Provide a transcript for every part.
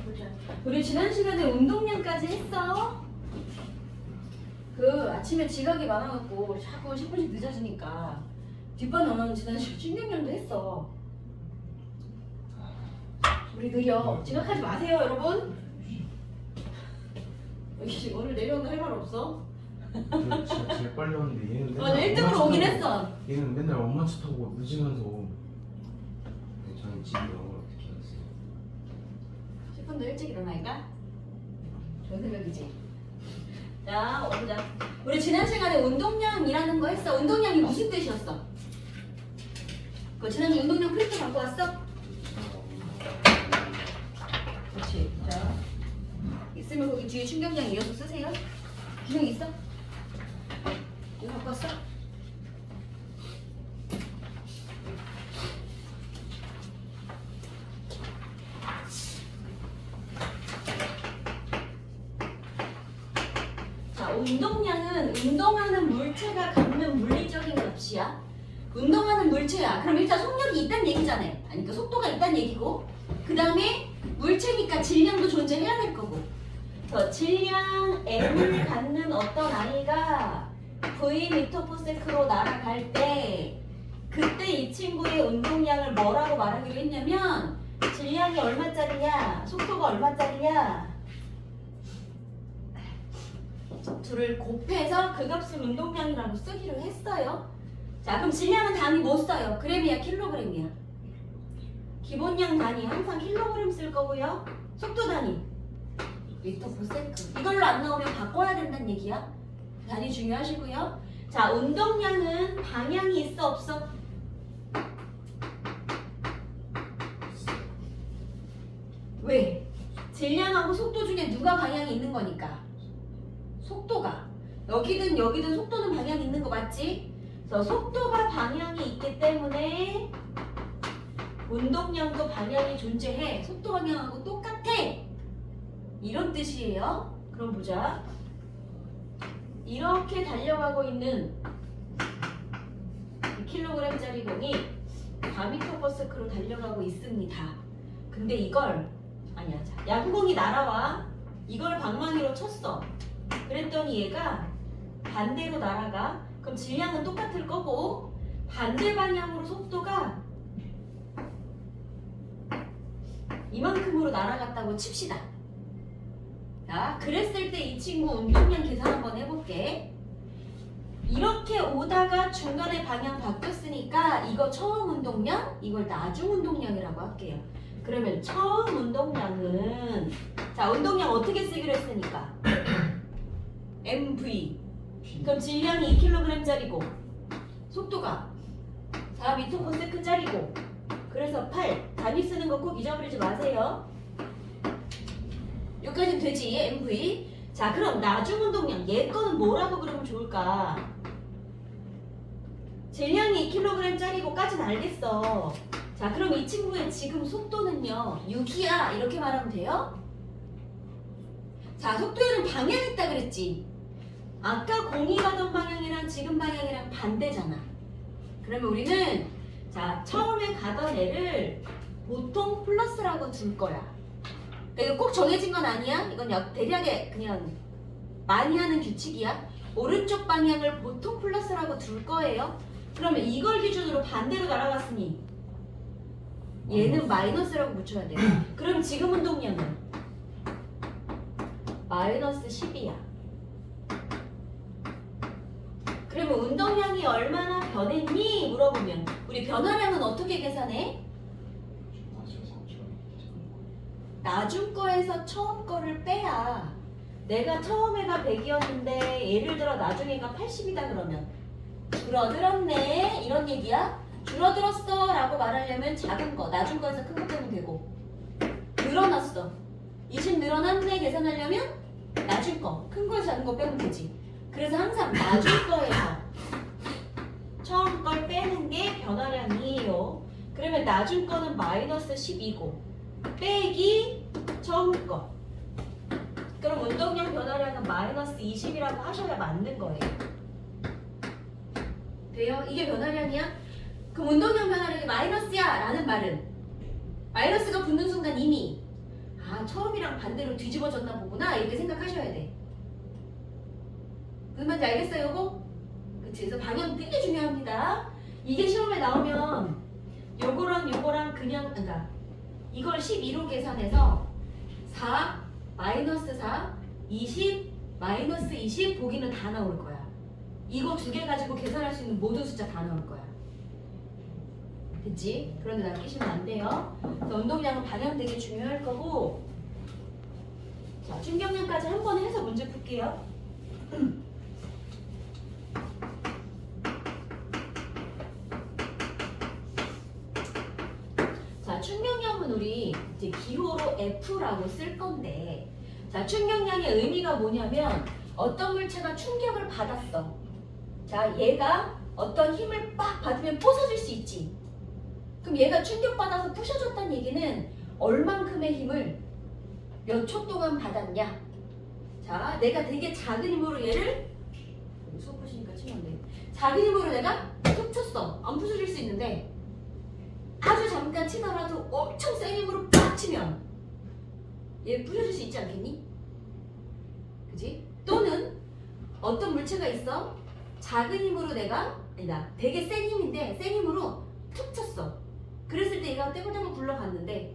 보자. 우리 지난 시간에 운동량까지 했어? 그 아침에 지각이 많아갖고 자꾸 10분씩 늦어지니까 뒷반 너는 지난 시간 신경량도 했어. 우리 느려. 지각하지 마세요, 여러분. 여기 오늘 내려오는 할 말 없어? 진짜 제일 빨리 왔는데 얘는 맨날 오늘 1등으로 오긴 했어. 얘는 맨날 엄마 차 타고 늦으면서. 저는 집에 영어를 어떻게 했어요? 10분 더 일찍 일어나니까? 좋은 생각이지. 자, 보자. 우리 지난 시간에 운동량이라는 거 했어. 운동량이 무슨 뜻이었어? 그 지난주 운동량 프린트 갖고 왔어? 그렇지. 자, 있으면 거기 뒤에 충격량 이어서 쓰세요. 균형 있어? 이거 갖고 왔어? 자, 운동량은 운동하는 물체가 갖는 물리적인 값이야. 운동하는 물체야. 그럼 일단 속력이 있다는 얘기잖아요. 아니, 그러니까 속도가 있다는 얘기고, 그 다음에 물체니까 질량도 존재해야 될 거고. 그래서 질량 m을 갖는 어떤 아이가 v/ms로 날아갈 때, 그때 이 친구의 운동량을 뭐라고 말하기로 했냐면, 질량이 얼마짜리냐, 속도가 얼마짜리냐, 둘을 곱해서 그 값을 운동량이라고 쓰기로 했어요. 자, 그럼 질량은 단위 뭐 써요? 그램이야, 킬로그램이야? 기본량 단위 항상 킬로그램 쓸 거고요. 속도 단위 미터/세컨드. 이걸로 안 나오면 바꿔야 된다는 얘기야. 단위 중요하시고요. 자, 운동량은 방향이 있어 없어? 왜? 질량하고 속도 중에 누가 방향이 있는 거니까? 속도가. 여기든 여기든 속도는 방향이 있는 거 맞지? 그래서 속도가 방향이 있기 때문에 운동량도 방향이 존재해. 속도 방향하고 똑같아. 이런 뜻이에요. 그럼 보자. 이렇게 달려가고 있는 킬로그램짜리 공이 4m/s로 달려가고 있습니다. 근데 이걸 아니야. 자, 야구공이 날아와. 이걸 방망이로 쳤어. 그랬더니 얘가 반대로 날아가. 그럼 질량은 똑같을 거고 반대 방향으로 속도가 이만큼으로 날아갔다고 칩시다. 자, 그랬을 때 이 친구 운동량 계산 한번 해볼게. 이렇게 오다가 중간에 방향 바뀌었으니까 이거 처음 운동량, 이걸 나중 운동량이라고 할게요. 그러면 처음 운동량은, 자, 운동량 어떻게 쓰기로 했으니까 mv. 그럼 질량이 2kg짜리고 속도가 4m/s짜리고, 그래서 8. 단위 쓰는 거 꼭 잊어버리지 마세요. 여기까지는 되지, mv. 자, 그럼 나중 운동량, 얘 거는 뭐라고 그러면 좋을까? 질량이 2kg짜리고까지는 알겠어. 자, 그럼 이 친구의 지금 속도는요 6이야 이렇게 말하면 돼요? 자, 속도에는 방향이 있다 그랬지. 아까 공이 가던 방향이랑 지금 방향이랑 반대잖아. 그러면 우리는, 자, 처음에 가던 애를 보통 플러스라고 둘 거야. 이거 꼭 정해진 건 아니야. 이건 대략의 그냥 많이 하는 규칙이야. 오른쪽 방향을 보통 플러스라고 둘 거예요. 그러면 이걸 기준으로 반대로 날아갔으니 얘는 마이너스라고 붙여야 돼. 그럼 지금 운동량은 마이너스 10이야. 그러면 운동량이 얼마나 변했니? 물어보면 우리 변화량은 어떻게 계산해? 나중 거에서 처음 거를 빼야. 내가 처음에가 100이었는데 예를 들어 나중에가 80이다 그러면 줄어들었네 이런 얘기야. 줄어들었어 라고 말하려면 작은 거, 나중 거에서 큰 거 빼면 되고, 늘어났어, 20 늘어났네 계산하려면 나중 거, 큰 거에서 작은 거 빼면 되지. 그래서 항상 나중 거에서 처음 걸 빼는 게 변화량이에요. 그러면 나중 거는 마이너스 10이고 빼기 처음 거. 그럼 운동량 변화량은 마이너스 20이라고 하셔야 맞는 거예요. 돼요? 이게 변화량이야? 그럼 운동량 변화량이 마이너스야 라는 말은 마이너스가 붙는 순간 이미 아, 처음이랑 반대로 뒤집어졌나 보구나 이렇게 생각하셔야 돼. 무슨 말인지 알겠어요, 요거? 그치? 그래서 방향 되게 중요합니다. 이게 시험에 나오면 요거랑 그냥, 그러니까 이걸 12로 계산해서 4, 마이너스 4, 20, 마이너스 20 보기는 다 나올 거야. 이거 두 개 가지고 계산할 수 있는 모든 숫자 다 나올 거야. 됐지? 그런데 낚이시면 안 돼요. 그래서 운동량은 방향 되게 중요할 거고, 자, 충격량까지 한 번 해서 문제 풀게요. 자, 충격량은 우리 이제 기호로 F라고 쓸 건데, 자, 충격량의 의미가 뭐냐면 어떤 물체가 충격을 받았어. 자, 얘가 어떤 힘을 빡 받으면 부서질 수 있지. 그럼 얘가 충격받아서 부셔졌다는 얘기는 얼만큼의 힘을 몇 초 동안 받았냐. 자, 내가 되게 작은 힘으로 얘를, 수업 보시니까 치면 안 돼. 작은 힘으로 내가 툭 쳤어. 안 부서질 수 있는데 아주 잠깐 치더라도 엄청 센 힘으로 빡 치면 얘 부셔질 수 있지 않겠니? 그지? 또는 어떤 물체가 있어. 작은 힘으로 내가, 아니다, 되게 센 힘인데 센 힘으로 툭 쳤어. 그랬을 때 얘가 떼굴떼굴 굴러갔는데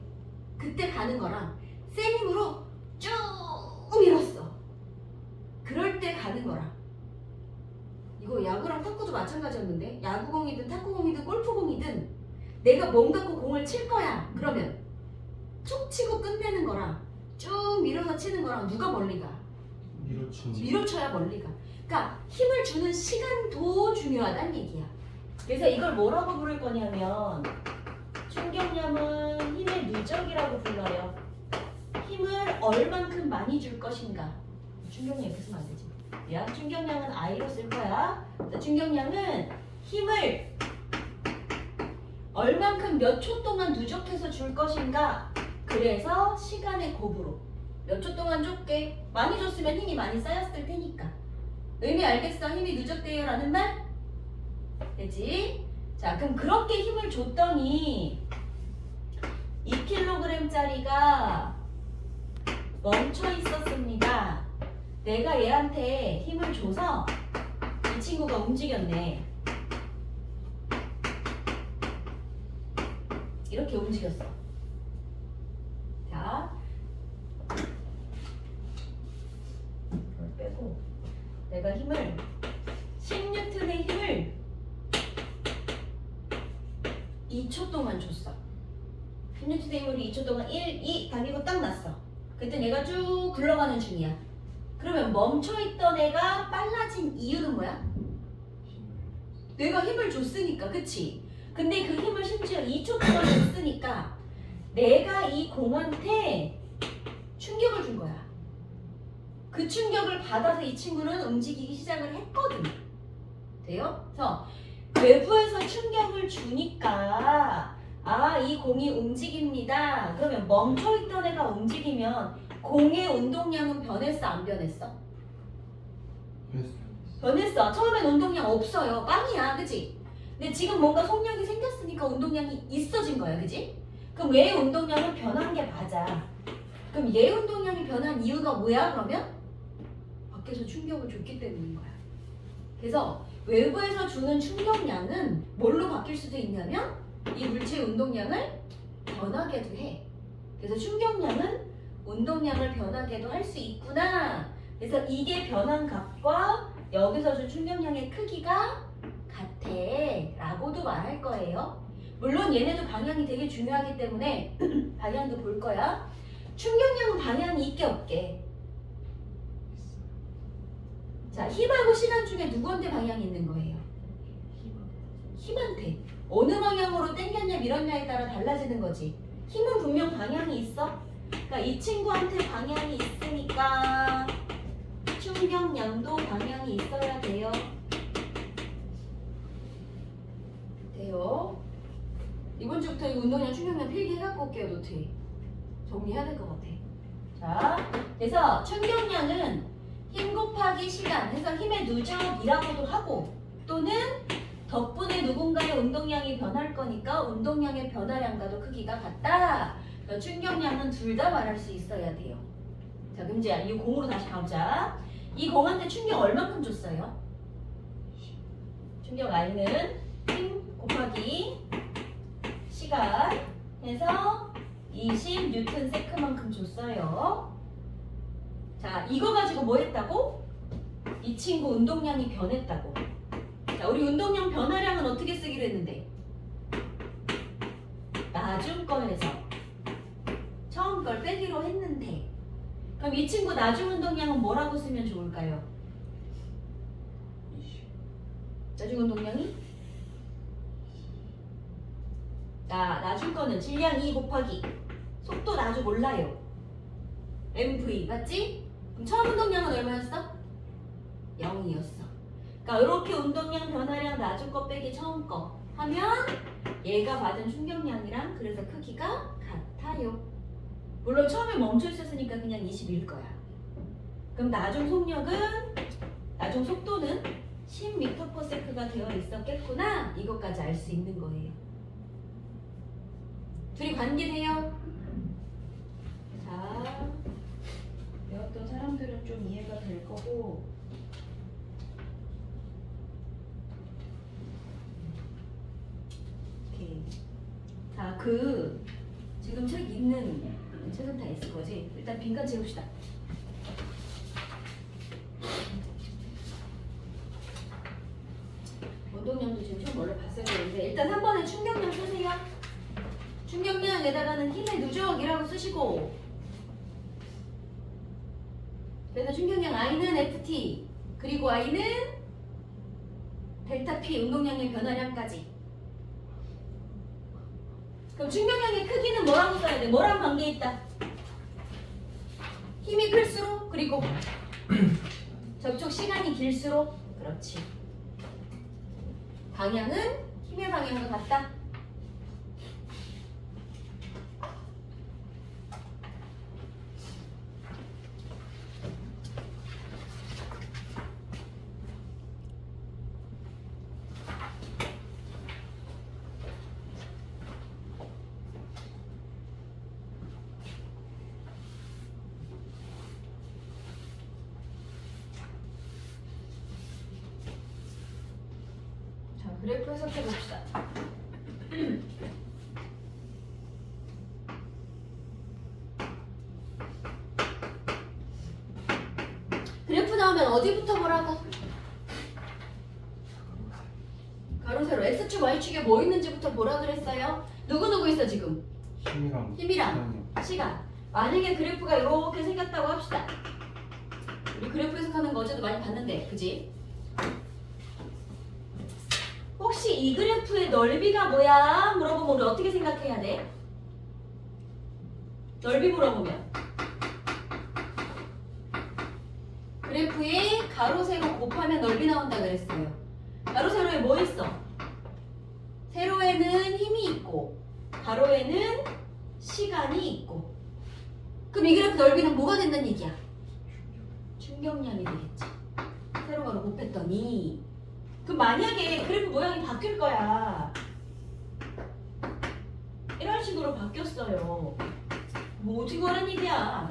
그때 가는 거랑 센 힘으로 쭉 밀었어. 그럴 때 가는 거랑, 이거 야구랑 탁구도 마찬가지였는데 야구공이든 탁구공이든 골프공이든 내가 몸 갖고 공을 칠 거야. 그러면 툭 치고 끝내는 거랑 쭉 밀어서 치는 거랑 누가 멀리 가? 밀어쳐야 멀리 가. 그러니까 힘을 주는 시간도 중요하다는 얘기야. 그래서 이걸 뭐라고 부를 거냐면 충격량은 힘의 누적이라고 불러요. 힘을 얼만큼 많이 줄 것인가. 충격량 이렇게 쓰면 안 되지. 야, 충격량은 I로 쓸 거야. 자, 충격량은 힘을 얼만큼 몇 초 동안 누적해서 줄 것인가. 그래서 시간의 곱으로 몇 초 동안 줄게. 많이 줬으면 힘이 많이 쌓였을 테니까. 의미 알겠어? 힘이 누적돼요 라는 말? 되지? 자, 그럼 그렇게 힘을 줬더니 2kg짜리가 멈춰 있었습니다. 내가 얘한테 힘을 줘서 이 친구가 움직였네. 이렇게 움직였어. 자, 이걸 빼고 내가 힘을 10N의 힘을 2초 동안 줬어. 10N의 힘을 2초 동안 1, 2 다니고 딱 났어. 그때 얘가 쭉 굴러가는 중이야. 그러면 멈춰있던 애가 빨라진 이유는 뭐야? 내가 힘을 줬으니까, 그치? 근데 그 힘을 심지어 2초 동안 줬으니까 내가 이 공한테 충격을 준 거야. 그 충격을 받아서 이 친구는 움직이기 시작을 했거든. 돼요? 그래서 외부에서 충격을 주니까 아, 이 공이 움직입니다. 그러면 멈춰있던 애가 움직이면 공의 운동량은 변했어, 안 변했어? 변했어. 처음엔 운동량 없어요. 빵이야, 그치? 근데 지금 뭔가 속력이 생겼으니까 운동량이 있어진 거야, 그치? 그럼 얘 운동량은 변한 게 맞아. 그럼 얘 운동량이 변한 이유가 뭐야, 그러면? 밖에서 충격을 줬기 때문인 거야. 그래서 외부에서 주는 충격량은 뭘로 바뀔 수도 있냐면 이 물체의 운동량을 변하게도 해. 그래서 충격량은 운동량을 변하게도 할 수 있구나. 그래서 이게 변한 값과 여기서 준 충격량의 크기가 같아 라고도 말할 거예요. 물론 얘네도 방향이 되게 중요하기 때문에 방향도 볼 거야. 충격량은 방향이 있게 없게. 자, 힘하고 시간 중에 누구한테 방향이 있는 거예요? 힘한테. 어느 방향으로 당겼냐 밀었냐에 따라 달라지는 거지. 힘은 분명 방향이 있어. 그러니까 이 친구한테 방향이 있으니까 충격량도 방향이 있어야 돼요. 돼요. 이번 주부터 이 운동량 충격량 필기해갖고 올게요. 노트 정리해야 될 것 같아. 자, 그래서 충격량은 힘 곱하기 시간, 그래서 힘의 누적이라고도 하고, 또는 덕분에 누군가의 운동량이 변할 거니까 운동량의 변화량과도 크기가 같다. 충격량은 둘 다 말할 수 있어야 돼요. 자, 금지야. 이 공으로 다시 가보자. 이 공한테 충격 얼만큼 줬어요? 충격 I는 힘 곱하기 시간 해서 20 뉴턴 세크만큼 줬어요. 자, 이거 가지고 뭐 했다고? 이 친구 운동량이 변했다고. 자, 우리 운동량 변화량은 어떻게 쓰기로 했는데? 나중 거에서 처음 걸 빼기로 했는데, 그럼 이 친구 나중 운동량은 뭐라고 쓰면 좋을까요? 20. 나중 운동량이? 자, 나중 거는 질량 2 곱하기 속도 나중 몰라요. MV 맞지? 그럼 처음 운동량은 얼마였어? 0이었어. 그러니까 이렇게 운동량 변화량 나중 거 빼기 처음 거 하면 얘가 받은 충격량이랑 그래서 크기가 같아요. 물론 처음에 멈춰 있었으니까 그냥 20일 거야. 그럼 나중 속도는 10m/s가 되어 있었겠구나. 이것까지 알 수 있는 거예요. 둘이 관계돼요? 자, 배웠던 사람들은 좀 이해가 될 거고, 오케이. 자, 지금 책 있는 책은 다 있을 거지? 일단 빈칸 채웁시다. 운동량도 지금 좀 원래 봤어야 되는데 일단 3번에 충격량 쓰세요. 충격량에다가는 힘의 누적이라고 쓰시고, 그래서 충격량 I는 FT 그리고 I는 델타 P 운동량의 변화량까지. 그럼 충격량의 크기는 뭐라고 써야 돼? 뭐랑 관계 있다? 힘이 클수록 그리고 접촉 시간이 길수록. 그렇지. 방향은 힘의 방향과 같다. 그래프 해석해 봅시다. 그래프 나오면 어디부터 보라고? 가로 세로 x축 y축에 뭐 있는지부터 보라 그랬어요. 누구 있어 지금? 힘이랑 힘이랑 시간. 만약에 그래프가 이렇게 생겼다고 합시다. 우리 그래프 해석하는 거 어제도 많이 봤는데, 그지? 혹시 이 그래프의 넓이가 뭐야? 물어보면 우리 어떻게 생각해야 돼? 넓이 물어보면 그래프에 가로 세로 곱하면 넓이 나온다 그랬어요. 가로 세로에 뭐 있어? 세로에는 힘이 있고 가로에는 시간이 있고. 그럼 이 그래프 넓이는 뭐가 된다는 얘기야? 충격량이 되겠지. 세로 가로 곱했더니. 그럼 만약에 그래프 모양이 바뀔 거야. 이런 식으로 바뀌었어요. 뭐 어떻게 하는 얘기야?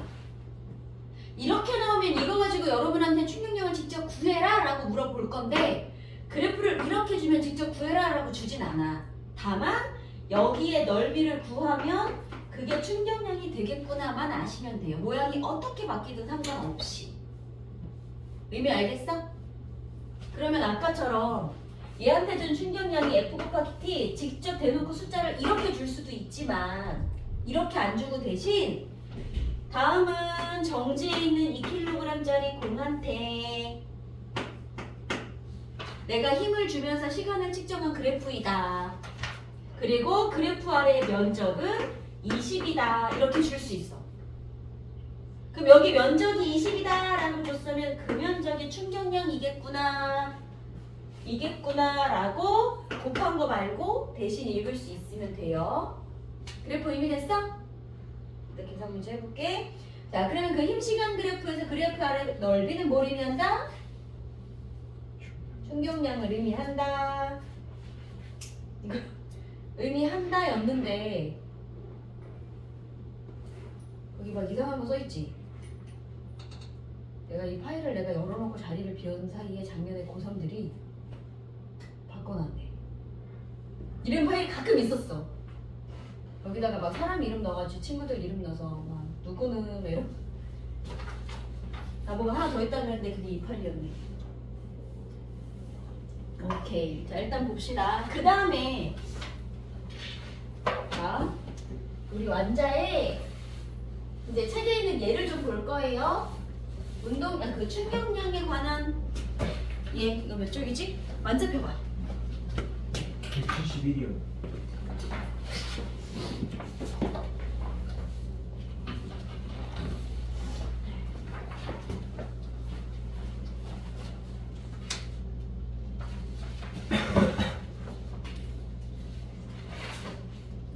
이렇게 나오면 이거 가지고 여러분한테 충격량을 직접 구해라 라고 물어볼 건데, 그래프를 이렇게 주면 직접 구해라 라고 주진 않아. 다만 여기에 넓이를 구하면 그게 충격량이 되겠구나만 아시면 돼요. 모양이 어떻게 바뀌든 상관없이. 의미 알겠어? 그러면 아까처럼 얘한테 준 충격량이 F 곱하기 T 직접 대놓고 숫자를 이렇게 줄 수도 있지만 이렇게 안 주고 대신 다음은 정지에 있는 2kg짜리 공한테 내가 힘을 주면서 시간을 측정한 그래프이다. 그리고 그래프 아래의 면적은 20이다. 이렇게 줄 수 있어. 그럼 여기 면적이 20이다 라고 줬으면 그 면적이 충격량이겠구나 라고 곱한 거 말고 대신 읽을 수 있으면 돼요. 그래프 이미 됐어? 일단 계산 문제 해볼게. 자, 그러면 그 힘시간 그래프에서 그래프 아래 넓이는 뭘 의미한다? 충격량을 의미한다. 이거 의미한다 였는데 여기 막 이상한 거 써있지? 내가 이 파일을 내가 열어놓고 자리를 비운 사이에 작년에 고3들이 바꿔놨네. 이런 파일이 가끔 있었어. 여기다가 막 사람 이름 넣어가지고 친구들 이름 넣어서 막 누구는 왜 이런 나보고 하나 더 있다고 했는데 그게 이 파일이었네. 오케이. 자, 일단 봅시다. 그 다음에 자, 우리 완자에 이제 책에 있는 예를 좀 볼 거예요. 그 충격량에 관한 이거 몇 쪽이지? 완자 펴봐. 171이요.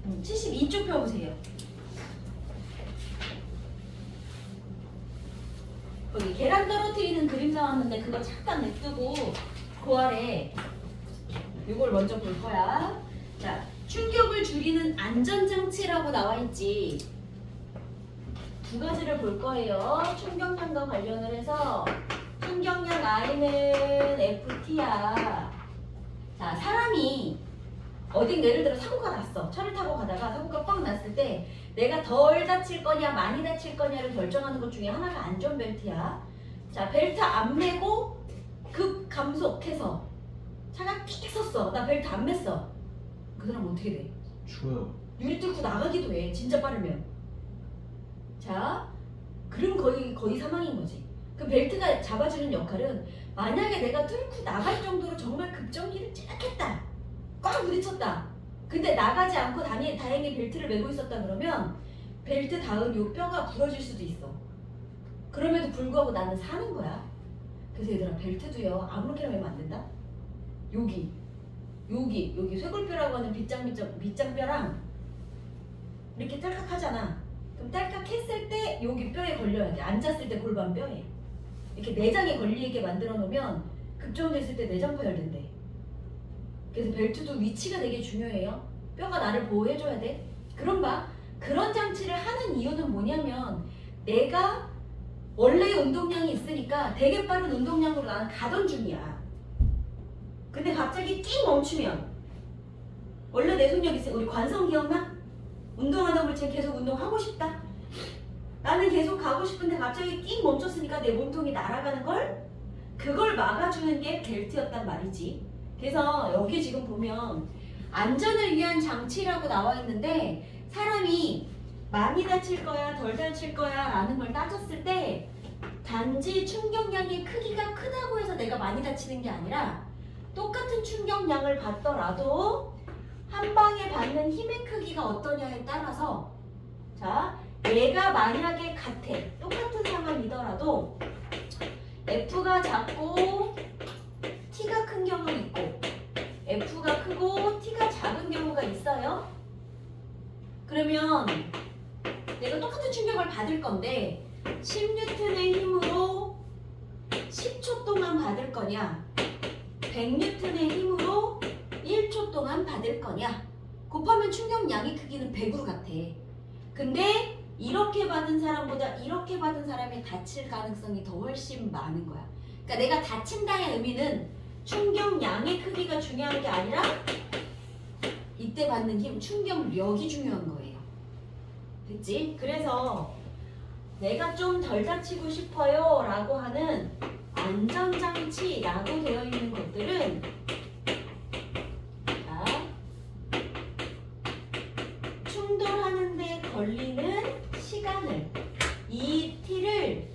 음, 72쪽 펴보세요. 거기 계란 떨어뜨리는 그림 나왔는데 그거 잠깐 냅두고 그 아래 이걸 먼저 볼 거야. 자, 충격을 줄이는 안전장치라고 나와 있지. 두 가지를 볼 거예요. 충격량과 관련을 해서 충격량 I는 FT야. 자, 사람이 어딘 예를 들어 사고가 났어. 차를 타고 가다가 사고가 빡 났을 때 내가 덜 다칠 거냐 많이 다칠 거냐를 결정하는 것 중에 하나가 안전벨트야. 자, 벨트 안 매고 급 감속해서 차가 킥 섰어. 나 벨트 안 맸어. 그 사람 어떻게 돼? 죽어요. 유리 뚫고 나가기도 해. 진짜 빠르면. 자, 그럼 거의 사망인 거지. 그 벨트가 잡아주는 역할은 만약에 내가 뚫고 나갈 정도로 정말 급정기를 쫙 했다. 꽉 부딪혔다. 근데 나가지 않고 다행히 벨트를 메고 있었다 그러면 벨트 다음 요 뼈가 부러질 수도 있어. 그럼에도 불구하고 나는 사는 거야. 그래서 얘들아 벨트도요 아무렇게나 매면 안 된다. 여기 쇄골뼈라고 하는 밑장뼈랑 이렇게 딸깍하잖아. 그럼 딸깍했을 때 여기 뼈에 걸려야 돼. 앉았을 때 골반 뼈에 이렇게 내장에 걸리게 만들어 놓으면 급정됐을 때 내장 파열된대. 그래서 벨트도 위치가 되게 중요해요. 뼈가 나를 보호해줘야 돼. 그런 장치를 하는 이유는 뭐냐면 내가 원래 운동량이 있으니까 되게 빠른 운동량으로 나는 가던 중이야. 근데 갑자기 끼 멈추면 원래 내속력 있어. 우리 관성 기억나? 운동하다 보면 쟤 계속 운동하고 싶다. 나는 계속 가고 싶은데 갑자기 끼 멈췄으니까 내 몸통이 날아가는 걸 그걸 막아주는 게 벨트였단 말이지. 그래서 여기 지금 보면 안전을 위한 장치라고 나와 있는데 사람이 많이 다칠 거야 덜 다칠 거야 라는 걸 따졌을 때 단지 충격량의 크기가 크다고 해서 내가 많이 다치는 게 아니라 똑같은 충격량을 받더라도 한 방에 받는 힘의 크기가 어떠냐에 따라서 자, 얘가 만약에 같아 똑같은 상황이더라도 F가 작고 T가 큰 경우 있고 F가 크고 T가 작은 경우가 있어요. 그러면 내가 똑같은 충격을 받을 건데 10N의 힘으로 10초 동안 받을 거냐 100N의 힘으로 1초 동안 받을 거냐 곱하면 충격량의 크기는 100으로 같아. 근데 이렇게 받은 사람보다 이렇게 받은 사람이 다칠 가능성이 더 훨씬 많은 거야. 그러니까 내가 다친다의 의미는 충격량의 크기가 중요한 게 아니라 이때 받는 힘, 충격력이 중요한 거예요. 됐지? 그래서 내가 좀 덜 다치고 싶어요 라고 하는 안전장치라고 되어 있는 것들은 자, 충돌하는데 걸리는 시간을 이 t를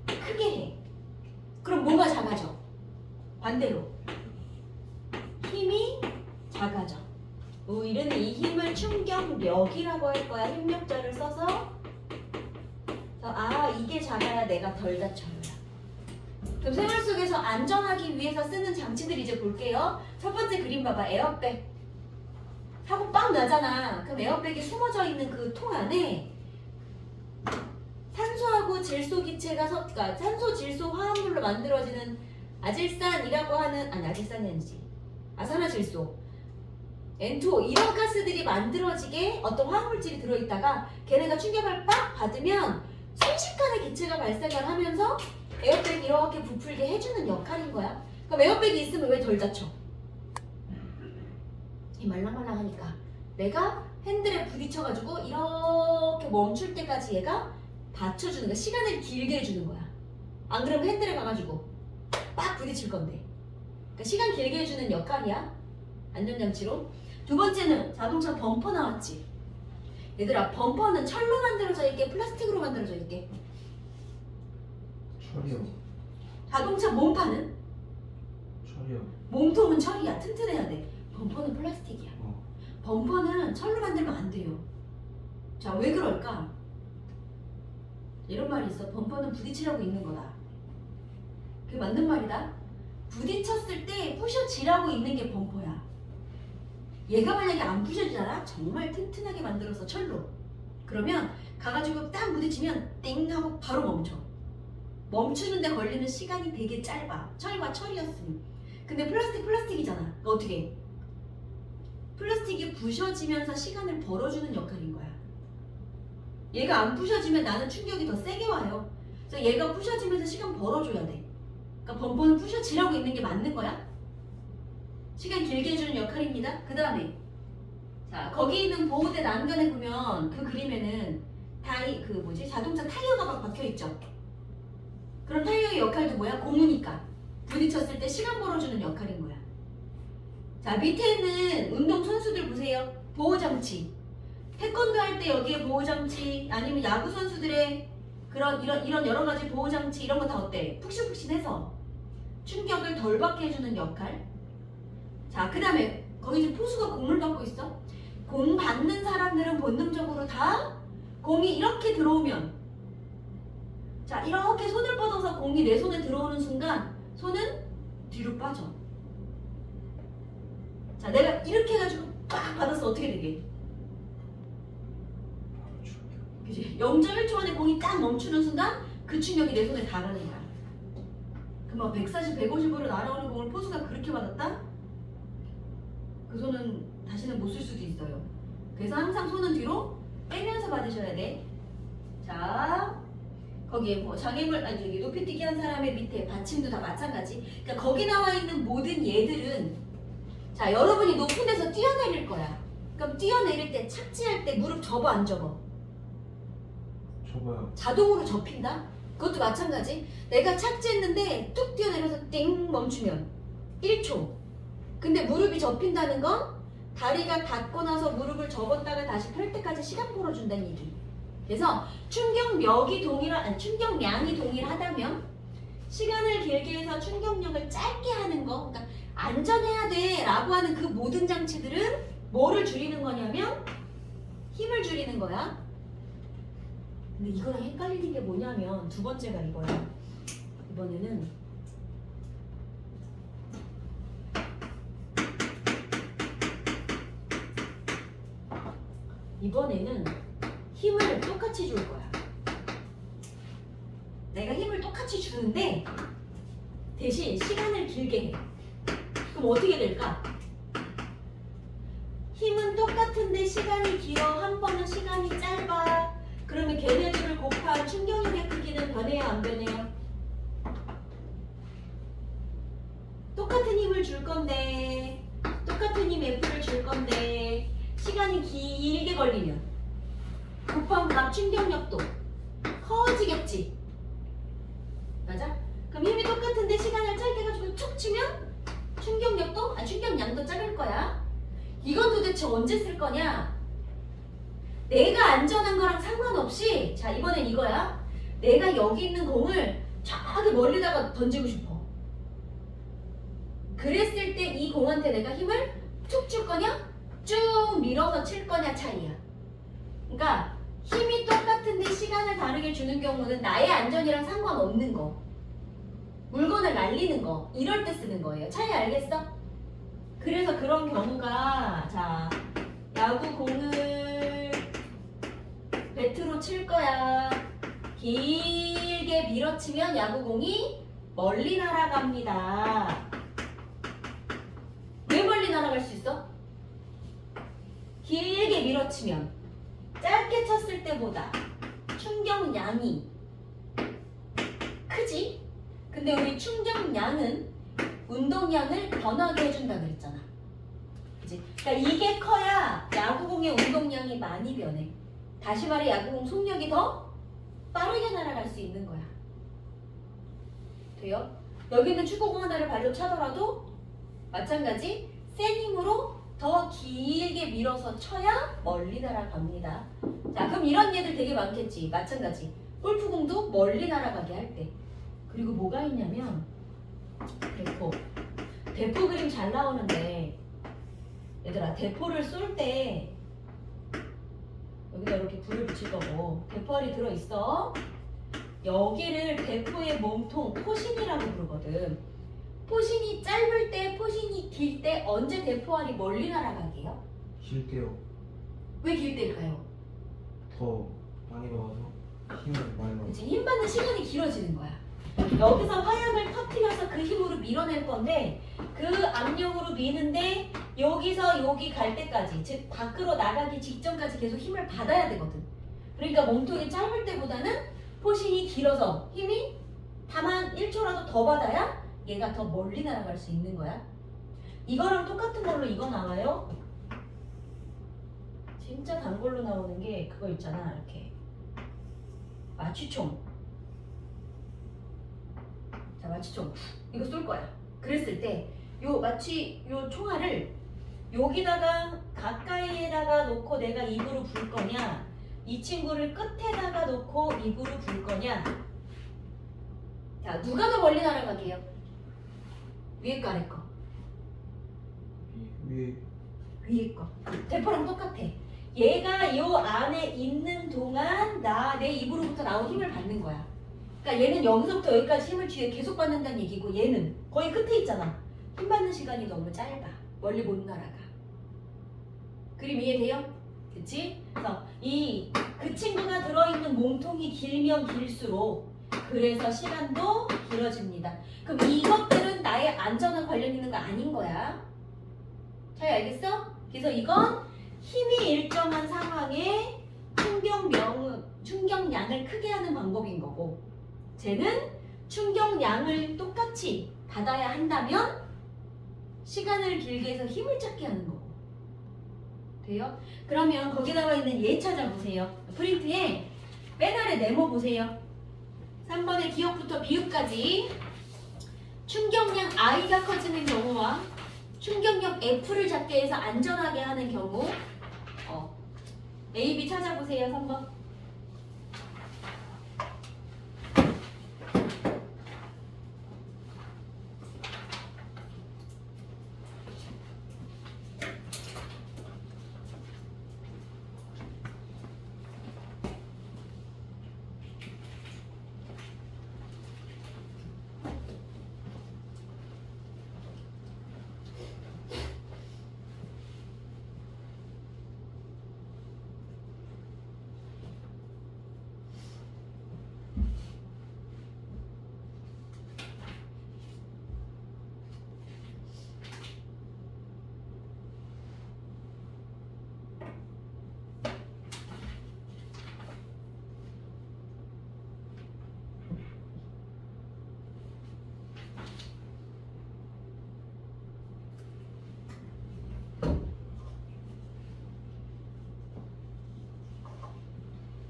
크게 해. 그럼 뭐가 작아져? 반대로 힘이 작아져. 우리는 이 힘을 충격력이라고 할 거야. 힘력자를 써서 이게 작아야 내가 덜 다쳐요. 그럼 생활 속에서 안전하기 위해서 쓰는 장치들 이제 볼게요. 첫 번째 그림 봐봐. 에어백. 사고 빵 나잖아. 그럼 에어백이 숨어져 있는 그 통 안에 산소하고 질소 기체가 그러니까 산소, 질소, 화합물로 만들어지는 아질산이 아니지. 아산화질소. 그 산소하고 질소 기체가 섞여 있는 그 통 안에 산소하고 질소 기체가 섞여 있는 그 통 안에 산소하고 질소 화합물로 만들어지는 아질산이라고 하는 아질산이 아니지. 아산화질소. 아산화질소. 아산화질소. 아산화질소. 아산화질소. 아산화질소. N2O 이런 가스들이 만들어지게 어떤 화학물질이 들어있다가 걔네가 충격을 빡 받으면 순식간에 기체가 발생을 하면서 에어백이 이렇게 부풀게 해주는 역할인 거야. 그럼 에어백이 있으면 왜 덜 다쳐? 이 말랑말랑하니까 내가 핸들에 부딪혀가지고 이렇게 멈출 때까지 얘가 받쳐주는 거야. 시간을 길게 해주는 거야. 안 그러면 핸들에 가가지고 빡 부딪힐 건데. 그러니까 시간 길게 해주는 역할이야. 안전장치로. 두 번째는 자동차 범퍼 나왔지. 얘들아, 범퍼는 철로 만들어져 있게 플라스틱으로 만들어져 있게. 철이요. 자동차 몸판은? 철이요. 몸통은 철이야. 튼튼해야 돼. 범퍼는 플라스틱이야. 범퍼는 철로 만들면 안 돼요. 자, 왜 그럴까? 이런 말이 있어. 범퍼는 부딪히라고 있는 거다. 그게 맞는 말이다. 부딪혔을 때 부셔지라고 있는 게 범퍼야. 얘가 만약에 안 부셔지잖아? 정말 튼튼하게 만들어서 철로. 그러면 가가지고 딱 부딪히면 띵 하고 바로 멈춰. 멈추는데 걸리는 시간이 되게 짧아. 철과 철이었으니. 근데 플라스틱이잖아. 그러니까 어떻게 해? 플라스틱이 부셔지면서 시간을 벌어주는 역할인 거야. 얘가 안 부셔지면 나는 충격이 더 세게 와요. 그래서 얘가 부셔지면서 시간 벌어줘야 돼. 그러니까 범퍼는 부셔지라고 있는 게 맞는 거야. 시간 길게 해주는 역할입니다. 그 다음에 자, 거기 있는 보호대 난간에 보면 그 그림에는 자동차 타이어가 막 박혀있죠. 그럼 타이어의 역할도 뭐야? 고무니까 부딪혔을 때 시간 벌어주는 역할인 거야. 자, 밑에 있는 운동 선수들 보세요. 보호장치. 태권도 할 때 여기에 보호장치, 아니면 야구 선수들의 이런 여러 가지 보호장치 이런 거 다 어때? 푹신푹신해서 충격을 덜 받게 해주는 역할. 자, 그 다음에 거기 지금 포수가 공을 받고 있어. 공 받는 사람들은 본능적으로 다 공이 이렇게 들어오면, 자, 이렇게 손을 뻗어서 공이 내 손에 들어오는 순간 손은 뒤로 빠져. 자, 내가 이렇게 해가지고 빡 받았어. 어떻게 되게? 그치? 0.1초 안에 공이 딱 멈추는 순간 그 충격이 내 손에 닿아가는 거야. 그럼 140, 150으로 날아오는 공을 포수가 그렇게 받았다? 그 손은 다시는 못 쓸 수도 있어요. 그래서 항상 손은 뒤로 빼면서 받으셔야 돼. 자, 거기에 뭐 장애물, 아니 높이뛰기 한 사람의 밑에 받침도 다 마찬가지. 그러니까 거기 나와 있는 모든 얘들은, 자, 여러분이 높은 데서 뛰어내릴 거야. 그럼 뛰어내릴 때 착지할 때 무릎 접어 안 접어? 접어요. 자동으로 접힌다? 그것도 마찬가지. 내가 착지했는데 뚝 뛰어내려서 띵 멈추면 1초. 근데 무릎이 접힌다는 건 다리가 닿고 나서 무릎을 접었다가 다시 펼 때까지 시간 벌어준다는 얘기. 그래서 충격량이 동일하다면 시간을 길게 해서 충격력을 짧게 하는 거, 그러니까 안전해야 돼 라고 하는 그 모든 장치들은 뭐를 줄이는 거냐면 힘을 줄이는 거야. 근데 이거랑 헷갈리는 게 뭐냐면 두 번째가 이거야. 이번에는 힘을 똑같이 줄 거야. 내가 힘을 똑같이 주는데 대신 시간을 길게 해. 그럼 어떻게 될까? 힘은 똑같은데 시간이 길어. 한 번은 시간이 짧아. 그러면 걔네들을 곱한 충격력의 크기는 변해요, 안 변해요? 똑같은 힘을 줄 건데, 똑같은 힘 F를 줄 건데 시간이 길게 걸리면 곱한 값 충격력도 커지겠지. 맞아? 그럼 힘이 똑같은데 시간을 짧게 가지고 툭 치면 충격량도 작을 거야. 이건 도대체 언제 쓸 거냐? 내가 안전한 거랑 상관없이, 자, 이번엔 이거야. 내가 여기 있는 공을 저기 멀리다가 던지고 싶어. 그랬을 때 이 공한테 내가 힘을 툭 줄 거냐? 쭉 밀어서 칠 거냐 차이야. 그러니까 힘이 똑같은데 시간을 다르게 주는 경우는 나의 안전이랑 상관없는 거. 물건을 날리는 거. 이럴 때 쓰는 거예요. 차이 알겠어? 그래서 그런 경우가, 자, 야구공을 배트로 칠 거야. 길게 밀어치면 야구공이 멀리 날아갑니다. 왜 멀리 날아갈 수 있어? 때보다 충격량이 크지? 근데 우리 충격량은 운동량을 변하게 해준다 그랬잖아. 그치? 그러니까 이게 커야 야구공의 운동량이 많이 변해. 다시 말해 야구공 속력이 더 빠르게 날아갈 수 있는 거야. 돼요? 여기 있는 축구공 하나를 발로 차더라도 마찬가지 센 힘으로 더 길게 밀어서 쳐야 멀리 날아갑니다. 자, 그럼 이런 얘들 되게 많겠지. 마찬가지. 골프공도 멀리 날아가게 할 때. 그리고 뭐가 있냐면 대포. 대포 그림 잘 나오는데 얘들아 대포를 쏠 때 여기다 이렇게 불을 붙일 거고 대포알이 들어있어. 여기를 대포의 몸통 포신이라고 부르거든. 포신이 짧을 때 포신이 길 때 언제 대포알이 멀리 날아가게요? 쉴 때요. 왜 길 때일까요? 더 많이 넣어서 힘을 많이 넣어서. 그치, 힘 받는 시간이 길어지는 거야. 여기서 화약을 터뜨려서 그 힘으로 밀어낼 건데 그 압력으로 미는데 여기서 여기 갈 때까지 즉 밖으로 나가기 직전까지 계속 힘을 받아야 되거든. 그러니까 몸통이 짧을 때보다는 포신이 길어서 힘이 다만 1초라도 더 받아야 얘가 더 멀리 날아갈 수 있는 거야. 이거랑 똑같은 걸로 이거 나와요. 진짜 단골로 나오는 게 그거 있잖아. 이렇게 마취총. 자, 마취총 이거 쏠 거야. 그랬을 때 요 요 총알을 여기다가 가까이에다가 놓고 내가 입으로 불 거냐, 이 친구를 끝에다가 놓고 입으로 불 거냐. 자, 누가 더 멀리 날아가게요? 위에 거 아래 거? 위에 거. 대포랑 똑같아. 얘가 요 안에 있는 동안 내 입으로부터 나온 힘을 받는 거야. 그러니까 얘는 여기서부터 여기까지 힘을 뒤에 계속 받는다는 얘기고 얘는 거의 끝에 있잖아. 힘 받는 시간이 너무 짧아. 멀리 못 날아가. 그림 이해돼요? 그치? 그래서 그 친구가 들어있는 몸통이 길면 길수록 그래서 시간도 길어집니다. 그럼 이것들은 나의 안전과 관련 있는 거 아닌 거야. 잘 알겠어? 그래서 이건 힘이 일정한 상황에 충격량을 크게 하는 방법인 거고, 쟤는 충격량을 똑같이 받아야 한다면 시간을 길게 해서 힘을 찾게 하는 거고. 돼요? 그러면 거기 나와 있는 얘 찾아보세요. 프린트에 맨 아래 네모 보세요. 3번의 기억부터 비읍까지 충격량 I가 커지는 경우와 충격력 F를 작게 해서 안전하게 하는 경우, A, B 찾아보세요. 3번.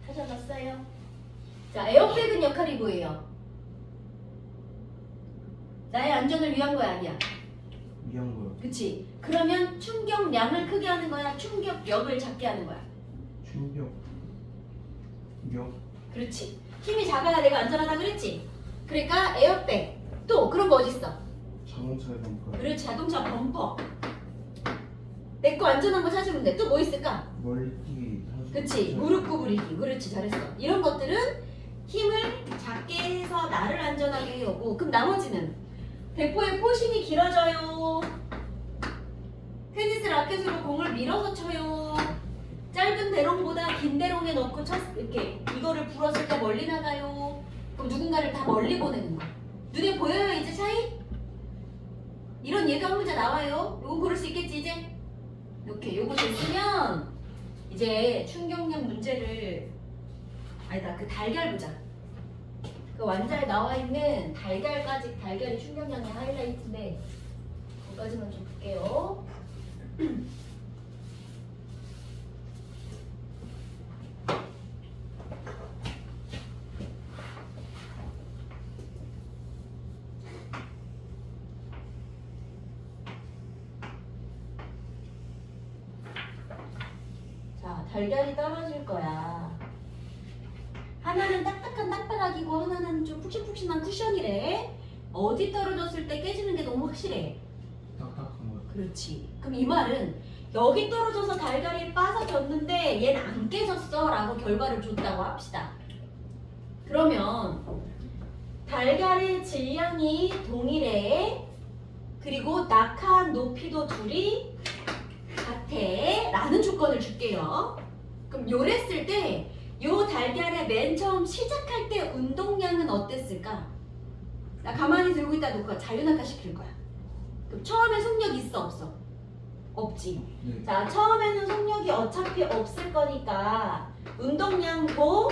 찾아봤어요. 자, 에어백은 역할이 뭐예요? 나의 안전을 위한 거야, 아니야? 위한 거요. 그치? 그러면 충격량을 크게 하는 거야? 충격력을 작게 하는 거야? 충격. 력. 그렇지. 힘이 작아야 내가 안전하다 그랬지? 그러니까 에어백. 또 그런 거 어딨어? 자동차에 범퍼. 그렇지, 자동차 범퍼. 내 거 안전한 거 찾으면 돼. 또 뭐 있을까? 멀리 그치, 무릎 구부리기. 그렇지, 잘했어. 이런 것들은 힘을 작게 해서 나를 안전하게 해오고, 그럼 나머지는 대포의 포신이 길어져요. 테니스 라켓으로 공을 밀어서 쳐요. 짧은 대롱보다 긴 대롱에 넣고 이렇게 이거를 불었을 때 멀리 나가요. 그럼 누군가를 다 멀리 보내는 거. 눈에 보여요, 이제 차이? 이런 예도 한 문제 나와요. 요거 고를 수 있겠지, 이제? 이렇게 요거 됐으면 이제 충격력 문제를 아니다, 그 달걀 보자. 그 완자에 나와 있는 달걀까지, 달걀이 충격량의 하이라이트인데 그거까지만 좀 볼게요. 자, 달걀이 떨어질 거야. 하나는 딱딱한 땅바닥이고 하나는 좀 푹신푹신한 쿠션이래. 어디 떨어졌을 때 깨지는 게 너무 확실해. 딱딱한 거. 그렇지. 그럼 이 말은 여기 떨어져서 달걀이 빠져졌는데 얘는 안 깨졌어 라고 결과를 줬다고 합시다. 그러면 달걀의 질량이 동일해. 그리고 낙하한 높이도 둘이 같아 라는 조건을 줄게요. 그럼 요랬을 때 요 달걀의 맨 처음 시작할 때 운동량은 어땠을까? 나 가만히 들고 있다 놓고 자유낙하 시킬 거야. 그럼 처음에 속력 있어 없어? 없지. 네. 자, 처음에는 속력이 어차피 없을 거니까 운동량도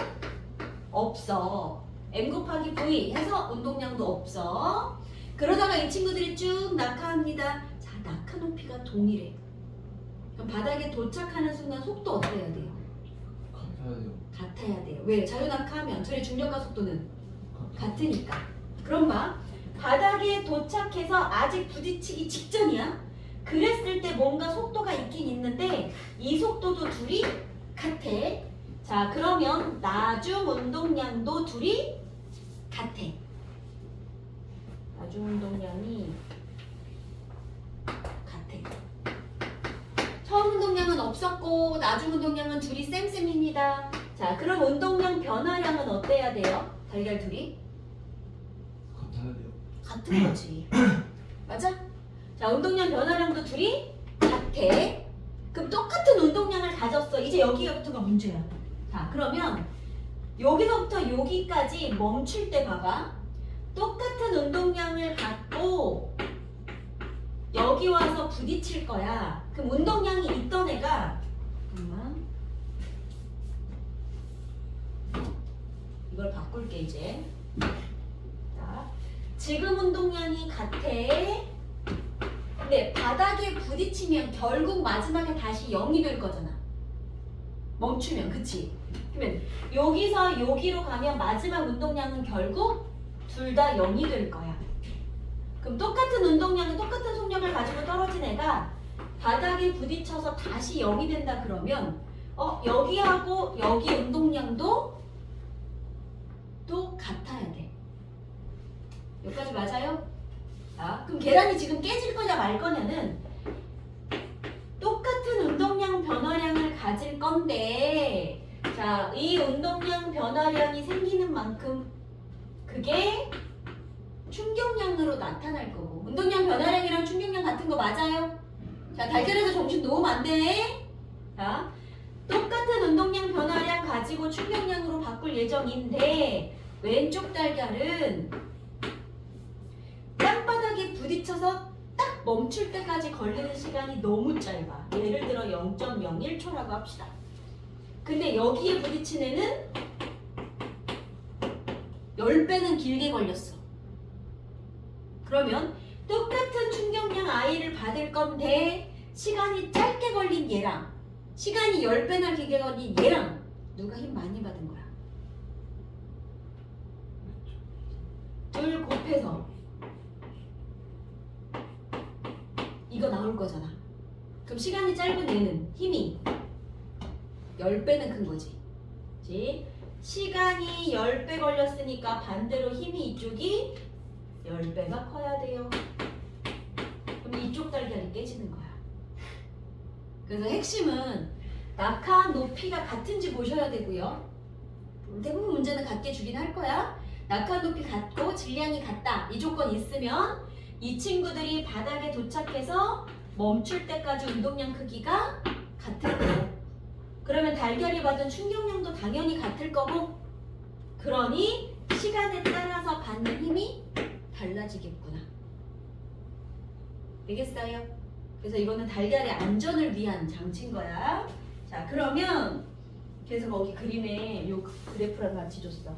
없어. M 곱하기 V 해서 운동량도 없어. 그러다가 이 친구들이 쭉 낙하합니다. 자, 낙하 높이가 동일해. 그럼 바닥에 도착하는 순간 속도 어떻게 해야 돼요? 같아야 돼요. 같아야 돼요. 왜? 자유낙하하면 둘의 중력과 속도는 같아. 같으니까. 그럼 봐. 바닥에 도착해서 아직 부딪히기 직전이야. 그랬을 때 뭔가 속도가 있긴 있는데 이 속도도 둘이 같아. 자, 그러면 나중 운동량도 둘이 같아. 나중 운동량이 같아. 처음 운동량은 없었고 나중 운동량은 둘이 쌤쌤입니다. 자, 그럼 운동량 변화량은 어때야 돼요? 달걀 둘이? 같아야 돼요. 같은 거지. 맞아? 자, 운동량 변화량도 둘이 같아. 그럼 똑같은 운동량을 가졌어. 이제 여기가부터가 문제야. 자, 그러면 여기서부터 여기까지 멈출 때 봐봐. 똑같은 운동량을 갖고 여기 와서 부딪힐 거야. 그럼 운동량이 있던 애가 잠깐만. 이걸 바꿀게 이제. 자, 지금 운동량이 같아. 근데 바닥에 부딪히면 결국 마지막에 다시 0이 될 거잖아. 멈추면, 그치? 그러면 여기서 여기로 가면 마지막 운동량은 결국 둘 다 0이 될 거야. 그럼 똑같은 운동량은 똑같은 속력을 가지고 떨어진 애가 바닥에 부딪혀서 다시 0이 된다 그러면 여기하고 여기 운동량도 또 같아야 돼. 여기까지 맞아요? 자, 그럼 계란이 지금 깨질 거냐 말 거냐는 똑같은 운동량 변화량을 가질 건데, 자, 이 운동량 변화량이 생기는 만큼 그게 충격량으로 나타날 거고. 운동량 변화량이랑 충격량 같은 거 맞아요? 자, 달걀에서 정신 놓으면 안 돼. 자, 똑같은 운동량 변화량 가지고 충격량으로 바꿀 예정인데 왼쪽 달걀은 땅바닥에 부딪혀서 딱 멈출 때까지 걸리는 시간이 너무 짧아. 예를 들어 0.01초라고 합시다. 근데 여기에 부딪힌 애는 10배는 길게 걸렸어. 그러면 똑같은 충격량 I를 받을 건데 시간이 짧게 걸린 얘랑 시간이 10배나 길게 걸린 얘랑 누가 힘 많이 받은 거야? 둘 곱해서 이거 나올 거잖아. 그럼 시간이 짧은 얘는 힘이 10배는 큰 거지. 그치? 시간이 10배 걸렸으니까 반대로 힘이 이쪽이 10배가 커야 돼요. 그럼 이쪽 달걀이 깨지는 거야. 그래서 핵심은 낙하한 높이가 같은지 보셔야 되고요. 대부분 문제는 같게 주긴 할 거야. 낙하한 높이 같고 질량이 같다. 이 조건 있으면 이 친구들이 바닥에 도착해서 멈출 때까지 운동량 크기가 같을 거고, 그러면 달걀이 받은 충격량도 당연히 같을 거고, 그러니 시간에 따라서 받는 힘이 달라지겠구나. 되겠어요? 그래서 이거는 달걀의 안전을 위한 장치인 거야. 자, 그러면 그래서 거기 그림에 요 그래프랑 같이 줬어.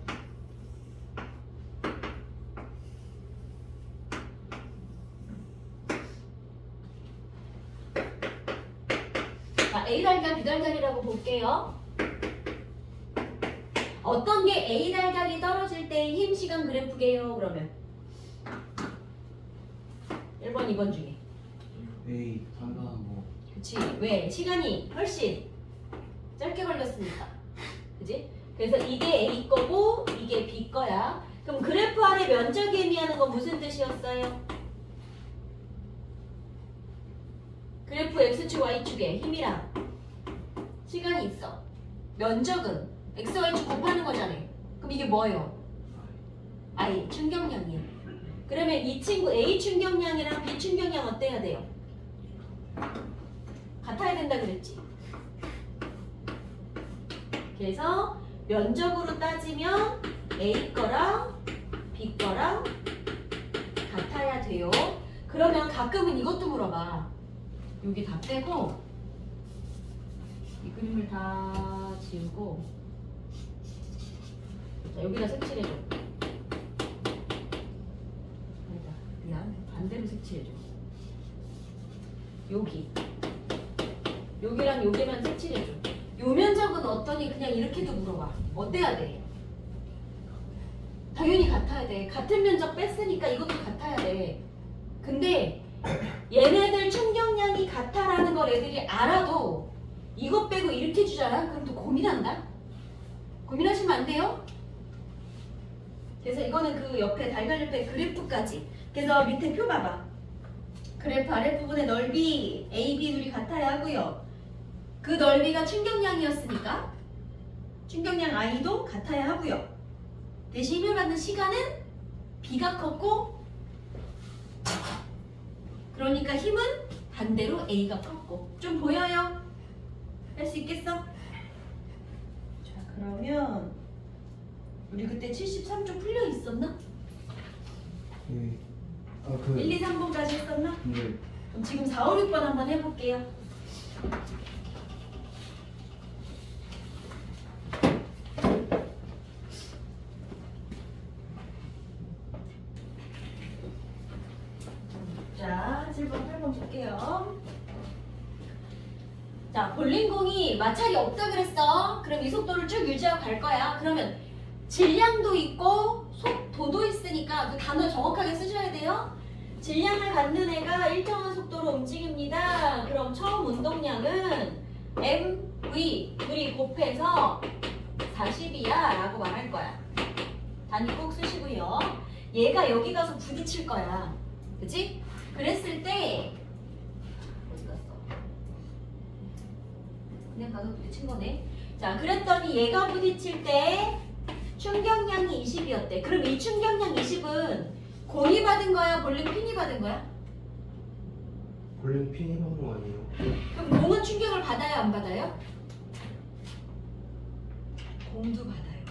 자, A 달걀, B 달걀이라고 볼게요. 어떤 게 A 달걀이 떨어질 때의 힘 시간 그래프게요? 그러면 1번, 2번 중에. A 당연한 거. 그치? 왜? 시간이 훨씬 짧게 걸렸으니까. 그치? 그래서 이게 A 거고 이게 B 거야. 그럼 그래프 아래 면적이 의미하는 건 무슨 뜻이었어요? 그래프 X축, Y축에 힘이랑 시간이 있어. 면적은 X, Y축 곱하는 거잖아. 그럼 이게 뭐예요? I, 충격량이야. 그러면 이 친구 A 충격량이랑 B 충격량 어때야 돼요? 같아야 된다 그랬지. 그래서 면적으로 따지면 A 거랑 B 거랑 같아야 돼요. 그러면 가끔은 이것도 물어봐. 여기 다 빼고 이 그림을 다 지우고 자, 여기다 색칠해줘. 아니다, 미안. 반대로 색칠해줘. 여기랑 여기만 색칠해줘. 요 면적은 어떠니? 그냥 이렇게도 물어봐. 어때야 돼? 당연히 같아야 돼. 같은 면적 뺐으니까 이것도 같아야 돼. 근데 얘네들 충격량이 같아라는 걸 애들이 알아도 이것 빼고 이렇게 주잖아? 그럼 또 고민한다? 고민하시면 안 돼요? 그래서 이거는 그 옆에 달걀 옆에 그래프까지. 그래서 밑에 표 봐봐. 그래프 아랫부분의 넓이 A, B 둘이 같아야 하고요. 그 넓이가 충격량이었으니까 충격량 I도 같아야 하고요. 대신 힘을 받는 시간은 B가 컸고 그러니까 힘은 반대로 A가 컸고. 좀 보여요? 할 수 있겠어? 자, 그러면 우리 그때 73쪽 풀려 있었나? 네. 아, 그. 1, 2, 3번까지 했었나? 네. 그럼 지금 4, 5, 6번 한번 해볼게요. 자, 7번, 8번 볼게요. 자, 볼링공이 마찰이 없다 그랬어. 그럼 이 속도를 쭉 유지하고 갈 거야. 그러면 질량도 있고 속도도 있으니까 그 단어 정확하게 쓰셔야 돼요. 질량을 갖는 애가 일정한 속도로 움직입니다. 그럼 처음 운동량은 mv 둘이 곱해서 40이야 라고 말할 거야. 단위 꼭 쓰시고요. 얘가 여기 가서 부딪힐 거야. 그치? 그랬을 때 어디 갔어? 그냥 가서 부딪힌 거네. 자, 그랬더니 얘가 부딪힐 때 충격량이 20이었대. 그럼 이 충격량 20은 공이 받은 거야? 볼링핀이 받은 거야? 볼링 핀이 받는 거 아니에요? 그럼 공은 충격을 받아요? 안 받아요? 공도 받아요.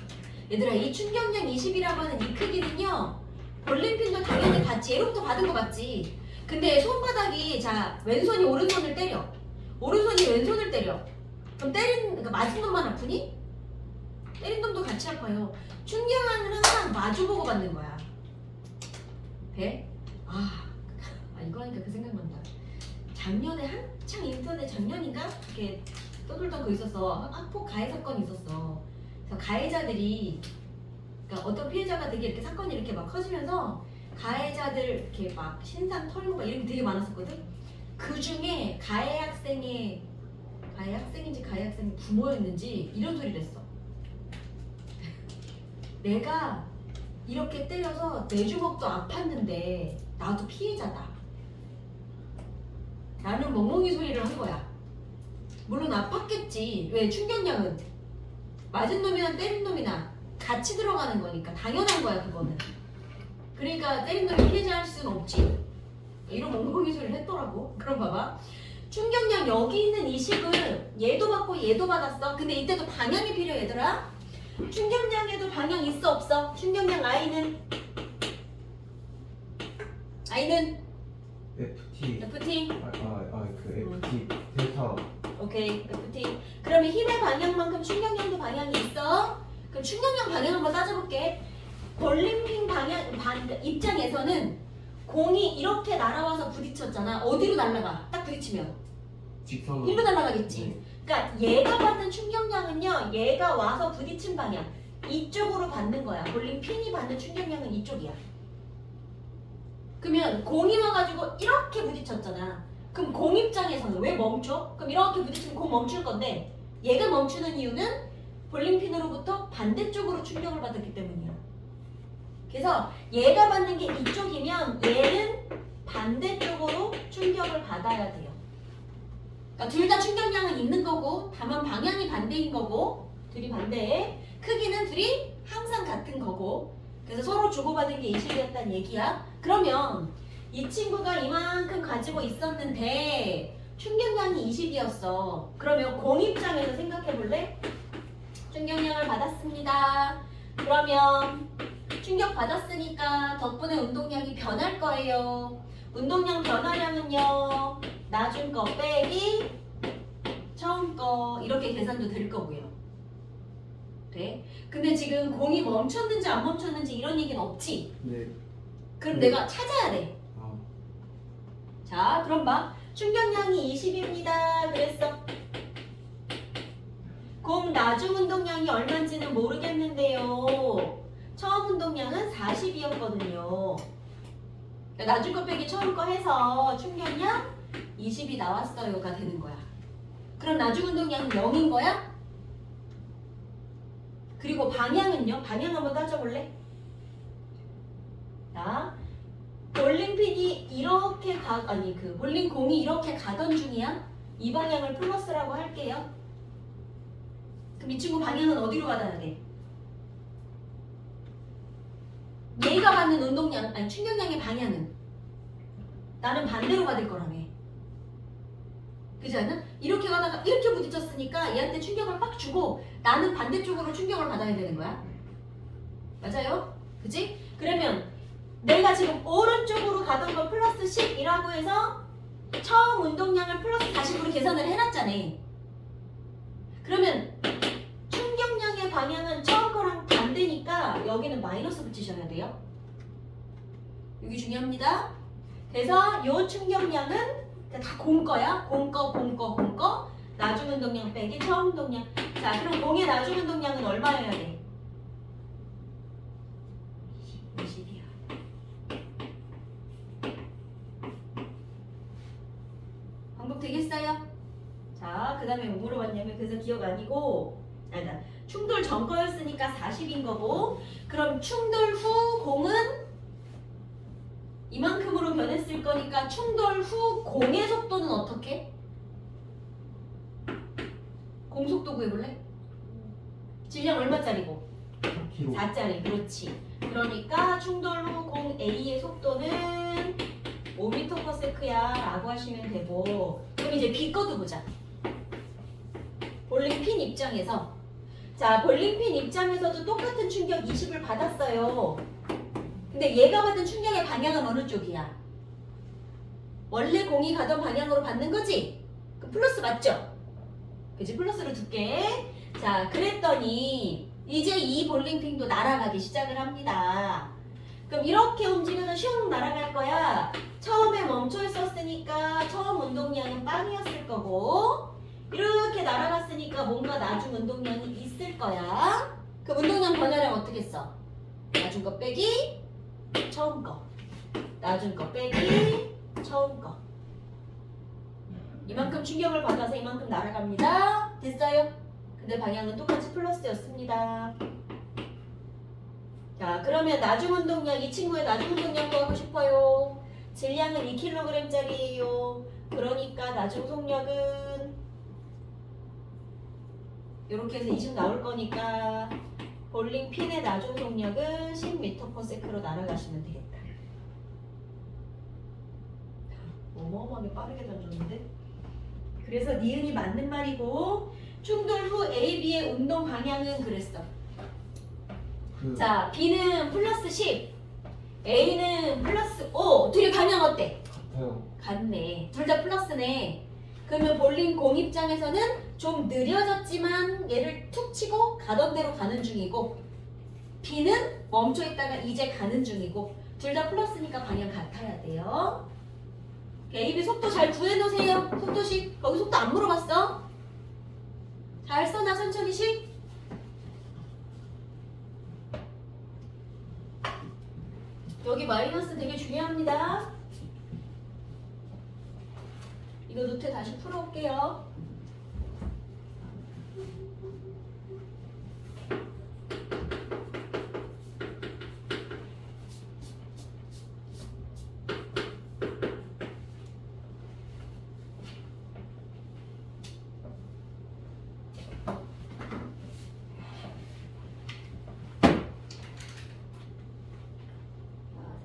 얘들아, 이 충격량 20이라고 하는 이 크기는요, 볼링핀도 당연히 받지. 얘로부터 받은 거 맞지. 근데 손바닥이, 자, 왼손이 오른손을 때려. 오른손이 왼손을 때려. 그럼 그러니까 맞은 놈만 아프니? 때린 놈도 같이 아파요. 충격은 항상 마주보고 받는 거야. 돼? 이거 하니까 그 생각난다. 작년에 한창 인터넷 작년인가? 이렇게 떠돌던 거 있었어. 학폭 가해 사건이 있었어. 그래서 가해자들이, 그러니까 어떤 피해자가 되게 이렇게 사건이 이렇게 막 커지면서 가해자들 이렇게 막 신상 털고 막 이런 게 되게 많았었거든. 그 중에 가해 학생인지 가해 학생 부모였는지 이런 소리를 했어. 내가 이렇게 때려서 내 주먹도 아팠는데 나도 피해자다 라는 멍멍이 소리를 한 거야. 물론 아팠겠지. 왜? 충격량은 맞은 놈이나 때린 놈이나 같이 들어가는 거니까 당연한 거야 그거는. 그러니까 때린 놈이 피해자 할 수는 없지. 이런 멍멍이 소리를 했더라고. 그럼 봐봐. 충격량 여기 있는 이 식은 얘도 받고 얘도 받았어. 근데 이때도 방향이 필요해 얘들아. 충격량에도 방향 있어 없어? 충격량 I는 FT. FT 그 FT 델타. 오케이, FT. 그러면 힘의 방향만큼 충격량도 방향이 있어. 그럼 충격량 방향 한번 따져볼게. 볼링핀 입장에서는 공이 이렇게 날아와서 부딪혔잖아. 어디로 날아가? 딱 부딪히면 직선으로. 일로 날아가겠지. 네. 그러니까 얘가 받는 충격량은요, 얘가 와서 부딪힌 방향 이쪽으로 받는 거야. 볼링핀이 받는 충격량은 이쪽이야. 그러면 공이 와가지고 이렇게 부딪혔잖아. 그럼 공 입장에서는 왜 멈춰? 그럼 이렇게 부딪히면 공 멈출 건데 얘가 멈추는 이유는 볼링핀으로부터 반대쪽으로 충격을 받았기 때문이야. 그래서 얘가 받는 게 이쪽이면 얘는 반대쪽으로 충격을 받아야 돼요. 그러니까 둘 다 충격량은 있는 거고 다만 방향이 반대인 거고 둘이 반대해. 크기는 둘이 항상 같은 거고 그래서 서로 주고받은 게 20이었다는 얘기야. 그러면 이 친구가 이만큼 가지고 있었는데 충격량이 20이었어. 그러면 공 입장에서 생각해 볼래? 충격량을 받았습니다. 그러면 충격 받았으니까 덕분에 운동량이 변할 거예요. 운동량 변화량은요, 나중 거 빼기 처음 거 이렇게 계산도 될 거고요. 돼? 근데 지금 공이 멈췄는지 안 멈췄는지 이런 얘기는 없지? 네. 그럼 네. 내가 찾아야 돼. 아, 자, 그럼 봐. 충격량이 20입니다. 그랬어. 공 나중 운동량이 얼마인지는 모르겠는데요. 처음 운동량은 40이었거든요. 나중 거 빼기 처음 거 해서 충격량 20이 나왔어요가 되는 거야. 그럼 나중 운동량은 0인 거야? 그리고 방향은요? 방향 한번 따져볼래? 자, 볼링핀이 이렇게 볼링공이 이렇게 가던 중이야? 이 방향을 플러스라고 할게요. 그럼 이 친구 방향은 어디로 받아야 돼? 얘가 받는 운동량, 아니 충격량의 방향은 나는 반대로 받을 거라며. 그지 않아? 이렇게 가다가 이렇게 부딪혔으니까 얘한테 충격을 빡 주고 나는 반대쪽으로 충격을 받아야 되는 거야. 맞아요? 그지? 그러면 내가 지금 오른쪽으로 가던 걸 플러스 10이라고 해서 처음 운동량을 플러스 40으로 계산을 해놨잖아. 그러면 충격량의 방향은 처음 거랑 반대니까 여기는 마이너스 붙이셔야 돼요. 여기 중요합니다. 그래서 이 충격량은 다 공 거야. 공 거. 나중 운동량 빼기 처음 운동량. 자, 그럼 공의 나중 운동량은 얼마여야 돼? 20이야. 방법 되겠어요? 자, 그 다음에 뭐 물어봤냐면 그래서 기억 아니고 아니다. 충돌 전 거였으니까 40인 거고 그럼 충돌 후 공은 이만큼으로 변했을 거니까 충돌 후 공의 속도는 어떻게? 공속도 구해볼래? 질량 얼마짜리고? 4kg. 4짜리. 그렇지. 그러니까 충돌 후 공 A의 속도는 5m/s야 라고 하시면 되고 그럼 이제 B 거도 보자. 볼링핀 입장에서 자, 볼링핀 입장에서도 똑같은 충격 20을 받았어요. 근데 얘가 받은 충격의 방향은 어느 쪽이야? 원래 공이 가던 방향으로 받는 거지? 그 플러스 맞죠? 그치? 플러스로 둘게. 자, 그랬더니 이제 이 볼링핀도 날아가기 시작을 합니다. 그럼 이렇게 움직여서 슝 날아갈 거야. 처음에 멈춰 있었으니까 처음 운동량은 빵이었을 거고 이렇게 날아갔으니까 뭔가 나중 운동량이 있을 거야. 그 운동량 변화량 어떻게 써? 나중 거 빼기 처음 거. 나중 거 빼기 처음 거. 이만큼 충격을 받아서 이만큼 날아갑니다. 됐어요? 근데 방향은 똑같이 플러스였습니다. 자, 그러면 나중 운동량, 이 친구의 나중 운동량 구하고 싶어요. 질량은 2kg짜리예요. 그러니까 나중 속력은 이렇게 해서 20 나올 거니까 볼링핀의 나중 속력은 10m/s로 날아가시면 되겠다. 어마어마하게 빠르게 던졌는데? 그래서 니은이 맞는 말이고 충돌 후 A, B의 운동 방향은 그랬어. 자, B는 플러스 10, A는 플러스 5. 둘이 방향 어때? 같아요. 같네. 둘 다 플러스네. 그러면 볼링 공 입장에서는 좀 느려졌지만 얘를 툭 치고 가던 대로 가는 중이고 B는 멈춰 있다가 이제 가는 중이고 둘 다 플러스니까 방향 같아야 돼요. A, B 속도 잘 구해놓으세요. 속도식. 거기 속도 안 물어봤어? 잘 써놔 천천히씩. 여기 마이너스 되게 중요합니다. 이거 노트 다시 풀어올게요.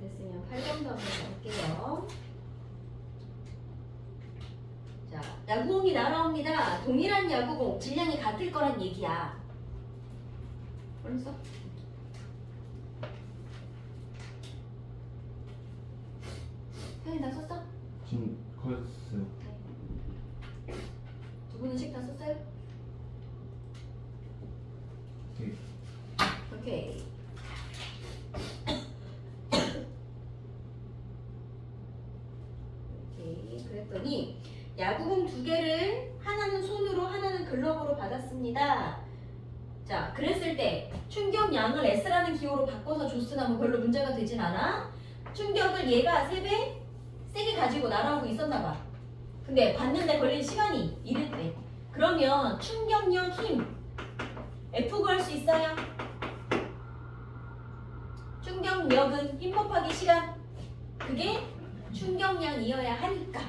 됐으면 8번도 한번 볼게요. 자, 야구공이 날아옵니다. 동일한 야구공, 질량이 같을 거란 얘기야. 얼른 써. 혜연이 다 썼어? 지금 거였어요. 두 분은씩 다 썼어요? 네. 오케이. 오케이. 그랬더니 야구공 두 개를 하나는 손으로 하나는 글러브로 받았습니다. 자, 그랬을 때 충격량을 S라는 기호로 바꿔서 줬으나 뭐 별로 문제가 되진 않아. 충격을 얘가 3배 세게 가지고 날아오고 있었나 봐. 근데 받는데 걸린 시간이 이랬대. 그러면 충격력 힘 F 구할 수 있어요? 충격력은 힘 곱하기 시간. 그게 충격량이어야 하니까.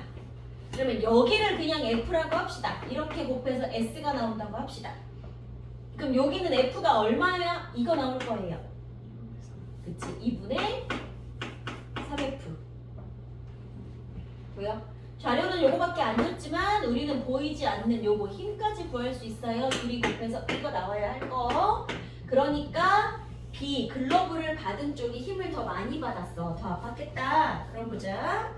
그러면 여기를 그냥 F라고 합시다. 이렇게 곱해서 S가 나온다고 합시다. 그럼 여기는 F가 얼마야? 이거 나올 거예요. 그치? 2분의 3F. 보여? 자료는 요거밖에 안 줬지만 우리는 보이지 않는 요거 힘까지 구할 수 있어요. 둘이 곱해서 이거 나와야 할 거. 그러니까 B, 글러브를 받은 쪽이 힘을 더 많이 받았어. 더 아팠겠다. 그럼 보자.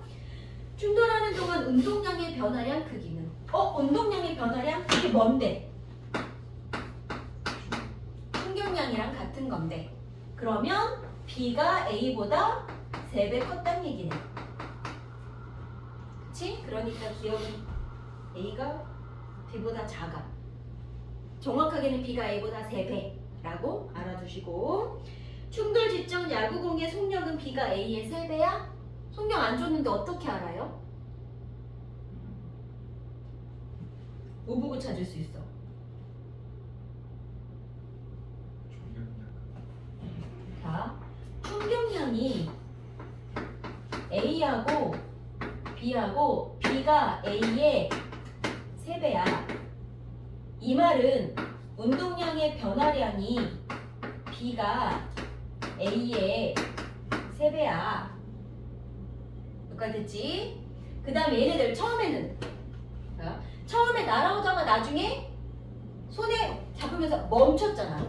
충돌하는 동안 운동량의 변화량 크기는? 운동량의 변화량? 이게 뭔데? 충격량이랑 같은 건데. 그러면 B가 A보다 3배 컸다는 얘기네. 그치? 그러니까 기억은 A가 B보다 작아. 정확하게는 B가 A보다 3배라고 알아두시고, 충돌 지점 야구공의 속력은 B가 A의 3배야? 속력 안 줬는데 어떻게 알아요? 뭐 보고 찾을 수 있어? 자, 충격량이 A하고 B하고 B가 A의 3배야. 이 말은 운동량의 변화량이 B가 A의 3배야. 여기까지 됐지? 그 다음에 얘네들 처음에는 처음에 날아오다가 나중에 손에 잡으면서 멈췄잖아.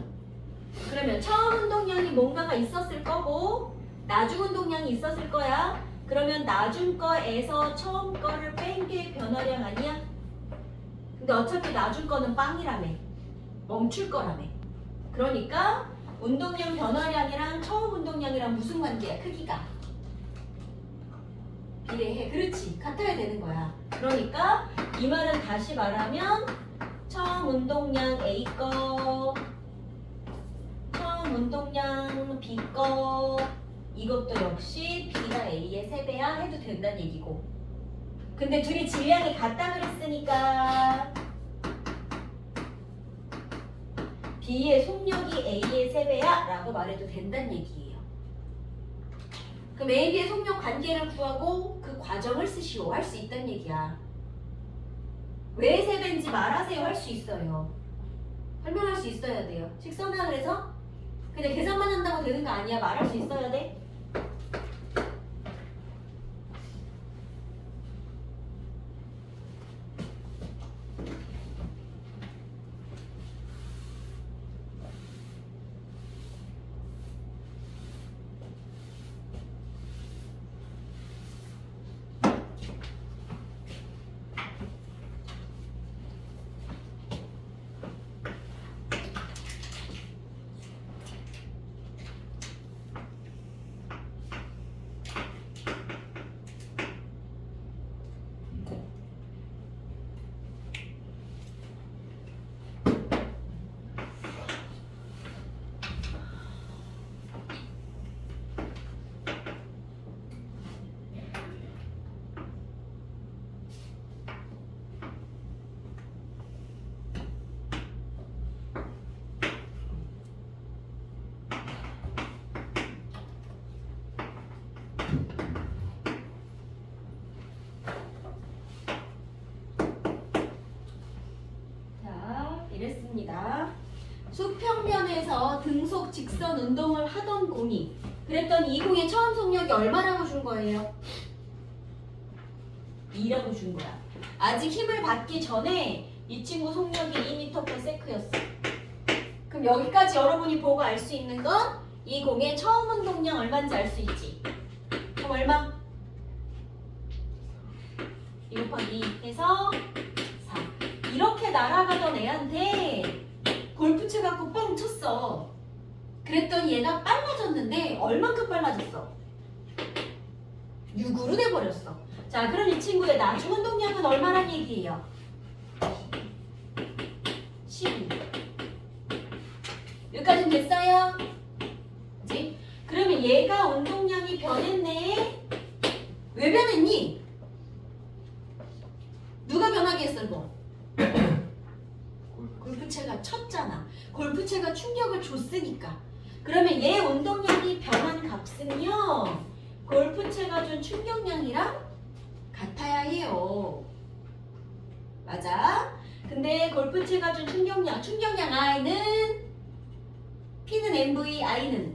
그러면 처음 운동량이 뭔가가 있었을 거고 나중 운동량이 있었을 거야. 그러면 나중 거에서 처음 거를 뺀 게 변화량 아니야? 근데 어차피 나중 거는 빵이라며. 멈출 거라며. 그러니까 운동량 변화량이랑 처음 운동량이랑 무슨 관계야? 크기가 비례해. 그렇지. 같아야 되는 거야. 그러니까 이 말은 다시 말하면 처음 운동량 A 거, 처음 운동량 B 거, 이것도 역시 B가 A의 3배야 해도 된다는 얘기고. 근데 둘이 질량이 같다 그랬으니까 B의 속력이 A의 3배야 라고 말해도 된다는 얘기예요. 그럼 A, B의 속력 관계를 구하고 그 과정을 쓰시오 할 수 있다는 얘기야. 왜 3배인지 말하세요 할 수 있어요. 설명할 수 있어야 돼요. 식선화 그래서 그냥 계산만 한다고 되는 거 아니야. 말할 수 있어야 돼. 일반에서 등속 직선 운동을 하던 공이 그랬더니 이 공의 처음 속력이 얼마라고 준 거예요? 2라고 준 거야. 아직 힘을 받기 전에 이 친구 속력이 2m/s였어. 그럼 여기까지 여러분이 보고 알 수 있는 건 이 공의 처음 운동량 얼마인지 알 수 있지. 그럼 얼마? 2 곱하기 2 해서 4. 이렇게 날아가던 애한테 골프채 갖고 뻥 쳤어. 그랬더니 얘가 빨라졌는데 얼만큼 빨라졌어? 6으로 돼버렸어. 자, 그럼 이 친구의 나중 운동량은 얼마란 얘기예요? 12. 여기까지는 됐어요? 그치? 그러면 얘가 운동량이 변했네? 왜 변했니? 누가 변하게 했어, 이거? 골프채가 쳤잖아. 골프채가 충격을 줬으니까. 그러면 얘 운동량이 변한 값은요, 골프채가 준 충격량이랑 같아야 해요. 맞아? 근데 골프채가 준 충격량 I는 P는 MV, I는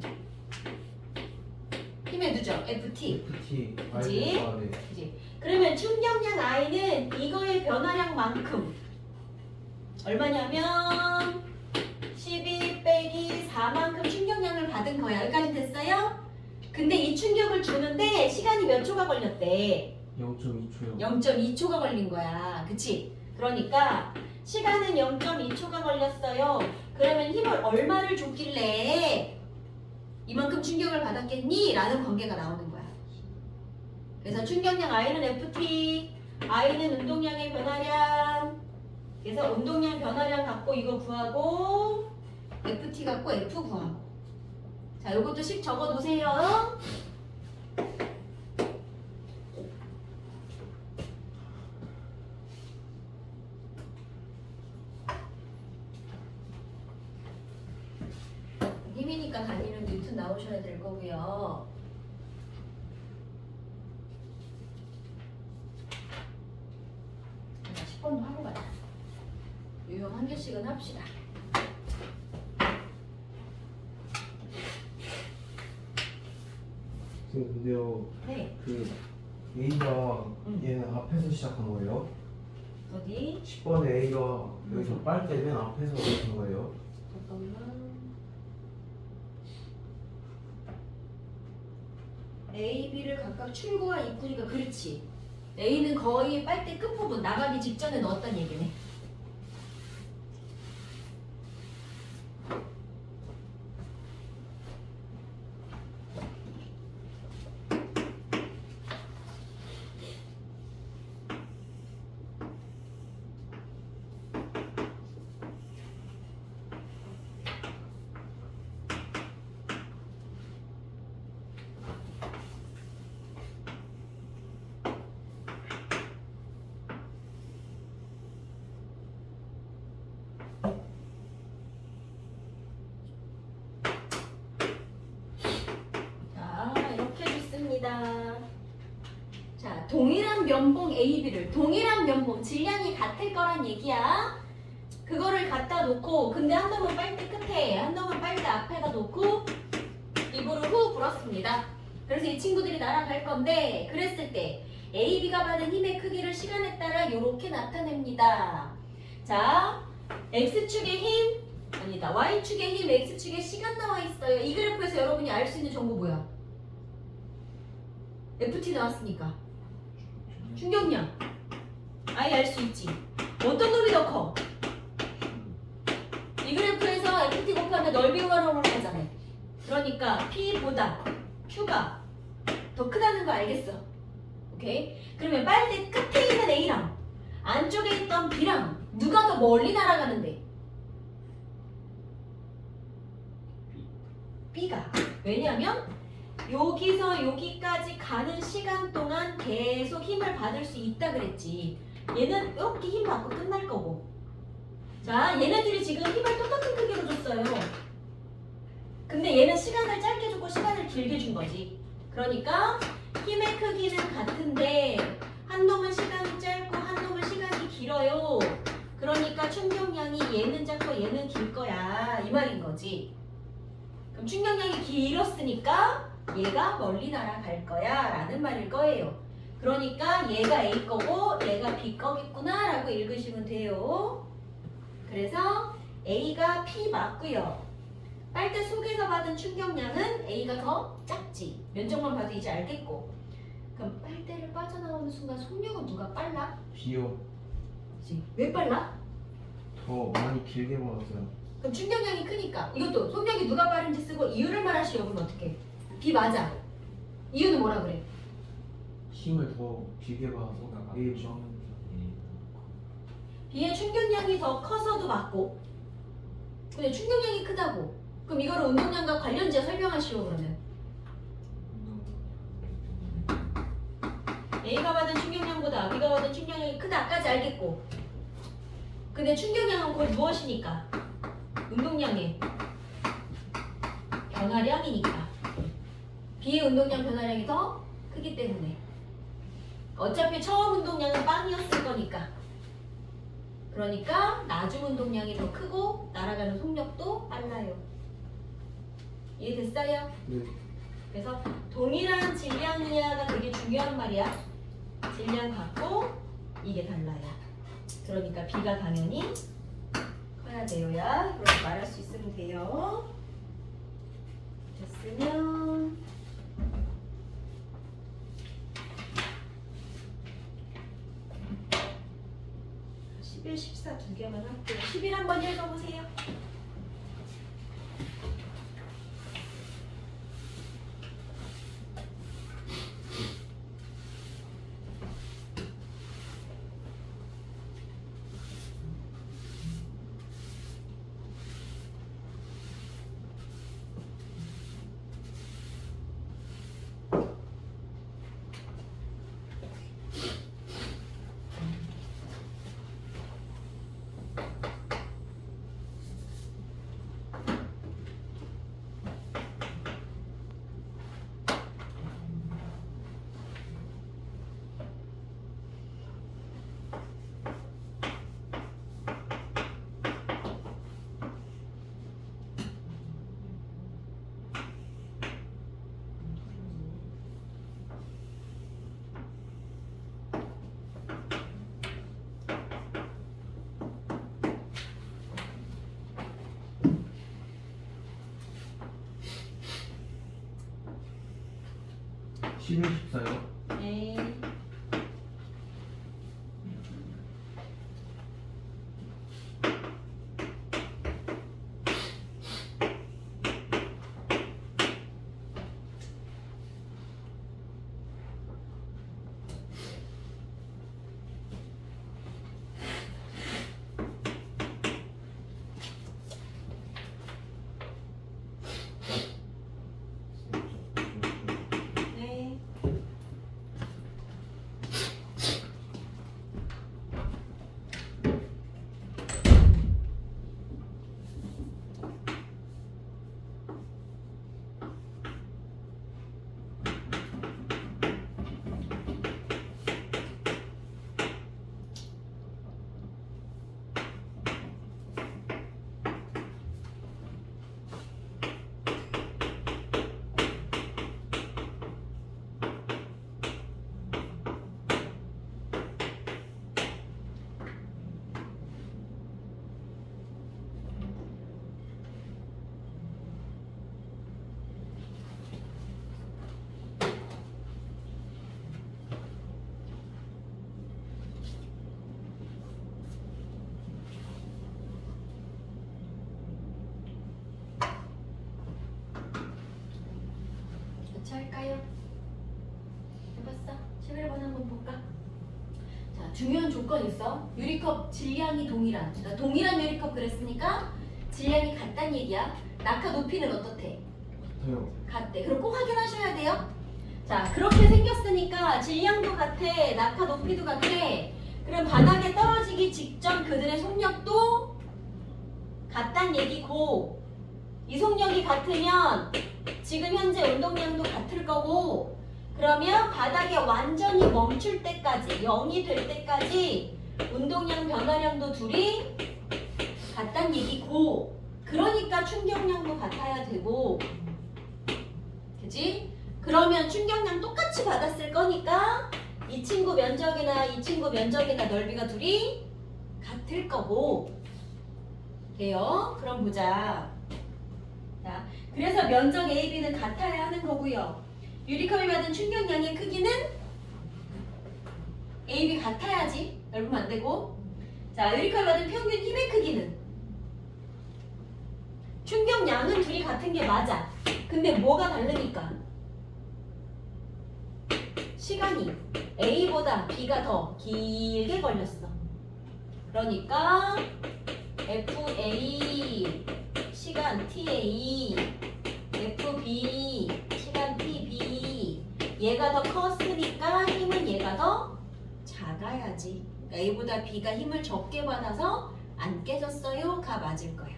힘의 누적 FT. FT 그치? 그치? 그러면 충격량 I는 이거의 변화량만큼 얼마냐면 12 빼기 4만큼 충격량을 받은 거야. 여기까지 됐어요? 근데 이 충격을 주는데 시간이 몇 초가 걸렸대? 0.2초요. 0.2초가 걸린 거야. 그치? 그러니까 시간은 0.2초가 걸렸어요. 그러면 힘을 얼마를 줬길래 이만큼 충격을 받았겠니? 라는 관계가 나오는 거야. 그래서 충격량 I는 FT, I는 운동량의 변화량. 그래서 운동량 변화량 갖고 이거 구하고 FT 갖고 F 구하고. 자, 요것도 식 적어 놓으세요. 힘이니까 다니는 뉴턴 나오셔야 될 거고요. 자, 10번도 하고 가자. 유형 한 개씩은 합시다. 선생님 근데요, 네. 그 A가 얘는 앞에서 시작한 거예요? 어디? 10번에 A가 여기서 빨대 맨 앞에서 시작한 거예요? 잠깐만. A, B를 각각 출구와 입구니까 그렇지. A는 거의 빨대 끝부분 나가기 직전에 넣었단 얘기네. 자, 동일한 면봉 AB를 동일한 면봉 질량이 같을 거란 얘기야. 그거를 갖다 놓고 근데 한 놈은 빨대 끝에 한 놈은 빨대 앞에다 놓고 입으로 후 불었습니다. 그래서 이 친구들이 날아갈 건데 그랬을 때 AB가 받은 힘의 크기를 시간에 따라 이렇게 나타냅니다. 자, X축의 힘 아니다. Y축의 힘, X축의 시간 나와 있어요. 이 그래프에서 여러분이 알 수 있는 정보 뭐야? FT 나왔으니까 충격량 아예 알 수 있지. 어떤 놈이 더 커? 이 그래프에서 FT 곱하면 넓이로 가로로 하잖아. 그러니까 P보다 Q가 더 크다는 거 알겠어. 오케이? 그러면 빨대 끝에 있는 A랑 안쪽에 있던 B랑 누가 더 멀리 날아가는데? B가. 왜냐면 여기서 여기까지 가는 시간 동안 계속 힘을 받을 수 있다 그랬지. 얘는 이렇게 힘 받고 끝날 거고. 자, 얘네들이 지금 힘을 똑같은 크기로 줬어요. 근데 얘는 시간을 짧게 주고 시간을 길게 준 거지. 그러니까 힘의 크기는 같은데 한 놈은 시간이 짧고 한 놈은 시간이 길어요. 그러니까 거니까 충격량이 얘는 작고 얘는 길 거야 이 말인 거지. 그럼 충격량이 길었으니까 얘가 멀리 날아갈 거야 라는 말일 거예요. 그러니까 얘가 A 거고 얘가 B 거겠구나 라고 읽으시면 돼요. 그래서 A가 P 맞고요. 빨대 속에서 받은 충격량은 A가 더 작지. 면적만 봐도 이제 알겠고. 그럼 빨대를 빠져나오는 순간 속력은 누가 빨라? B요. 그치? 왜 빨라? 더 많이 길게 받았어요. 그럼 충격량이 크니까. 이것도 속력이 누가 빠른지 쓰고 이유를 말하시려고 그러면 어떡해? B 맞아. 이유는 뭐라 그래? 힘을 더 길게 받아서 A죠. B의 충격량이 더 커서도 맞고. 근데 충격량이 크다고. 그럼 이거를 운동량과 관련지어 설명하시오 그러면. A가 받은 충격량보다 B가 받은 충격량이 크다까지 알겠고. 근데 충격량은 곧 무엇이니까? 운동량의 변화량이니까. B의 운동량 변화량이 더 크기 때문에. 어차피 처음 운동량은 빵이었을 거니까. 그러니까 나중 운동량이 더 크고 날아가는 속력도 빨라요. 이해됐어요? 네. 그래서 동일한 질량이야가 되게 중요한 말이야. 질량 같고 이게 달라야. 그러니까 B가 당연히 커야 돼요야. 그렇게 말할 수 있으면 돼요. 됐으면 11, 14 두 개만 할게요. 11 한번 읽어보세요. 십 14요. 네. 네. 같이 할까요? 해봤어? 11번 한번 볼까? 자, 중요한 조건 있어. 유리컵 질량이 동일한. 자, 동일한 유리컵 그랬으니까 질량이 같단 얘기야. 낙하 높이는 어떻대? 같아요. 같대. 그럼 꼭 확인하셔야 돼요. 자, 그렇게 생겼으니까 질량도 같아. 낙하 높이도 같아. 그럼 바닥에 떨어지기 직전 그들의 속력도 같단 얘기고, 이 속력이 같으면 지금 현재 운동량도 같을 거고, 그러면 바닥에 완전히 멈출 때까지 0이 될 때까지 운동량 변화량도 둘이 된다는 얘기고, 그러니까 충격량도 같아야 되고, 그지? 그러면 충격량 똑같이 받았을 거니까 이 친구 면적이나 이 친구 면적이나 넓이가 둘이 같을 거고. 돼요? 그럼 보자. 자, 그래서 면적 AB는 같아야 하는 거고요. 유리컵이 받은 충격량의 크기는 AB 같아야지. 넓으면 안 되고. 자, 유리컵이 받은 평균 힘의 크기는 충격량은 둘이 같은 게 맞아. 근데 뭐가 다르니까? 시간이 A보다 B가 더 길게 걸렸어. 그러니까 FA 시간 TA FB 시간 TB 얘가 더 컸으니까 힘은 얘가 더 작아야지. 그러니까 A보다 B가 힘을 적게 받아서 안 깨졌어요. 가 맞을 거야.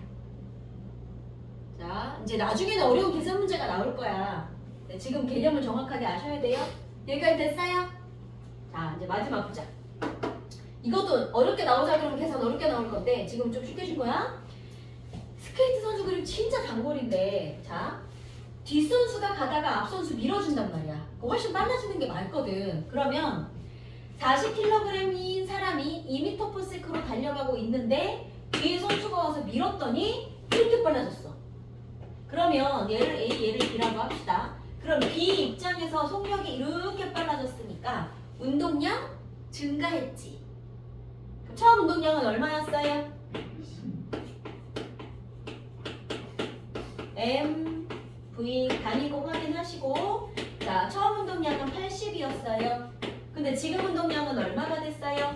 자, 이제 나중에는 어려운 계산 문제가 나올 거야. 지금 개념을 정확하게 아셔야 돼요. 여기까지 됐어요? 자, 이제 마지막 보자. 이것도 어렵게 나오자 그러면 계산 어렵게 나올 건데 지금 좀 쉽게 줄 거야. 스케이트 선수 그림 진짜 단골인데, 자, 뒷선수가 가다가 앞선수 밀어준단 말이야. 훨씬 빨라지는 게 맞거든. 그러면 40kg인 사람이 2m/s로 달려가고 있는데 뒤에 선수가 와서 밀었더니 이렇게 빨라졌어. 그러면 얘를 A, 얘를 B라고 합시다. 그럼 B 입장에서 속력이 이렇게 빨라졌으니까 운동량 증가했지. 그럼 처음 운동량은 얼마였어요? M, V 단위고 확인하시고, 자, 처음 운동량은 80이었어요. 근데 지금 운동량은 얼마가 됐어요?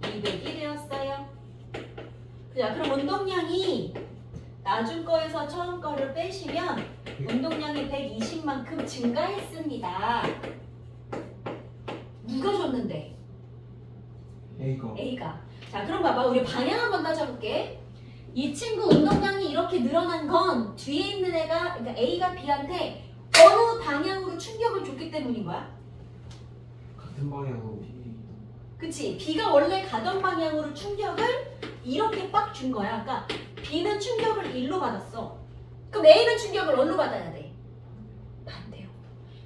201이었어요. 자, 그럼 운동량이 나중 거에서 처음 거를 빼시면 운동량이 120만큼 증가했습니다. 누가 줬는데? A가. 자, 그럼 봐봐. 우리 방향 한번 따져볼게. 이 친구 운동량이 이렇게 늘어난 건 뒤에 있는 애가, 그러니까 A가 B한테 어느 방향으로 충격을 줬기 때문인 거야? 같은 방향으로. 그치? B가 원래 가던 방향으로 충격을 이렇게 빡 준 거야. 그러니까 B는 충격을 일로 받았어. 그럼 A는 충격을 어디로 받아야 돼? 반대로.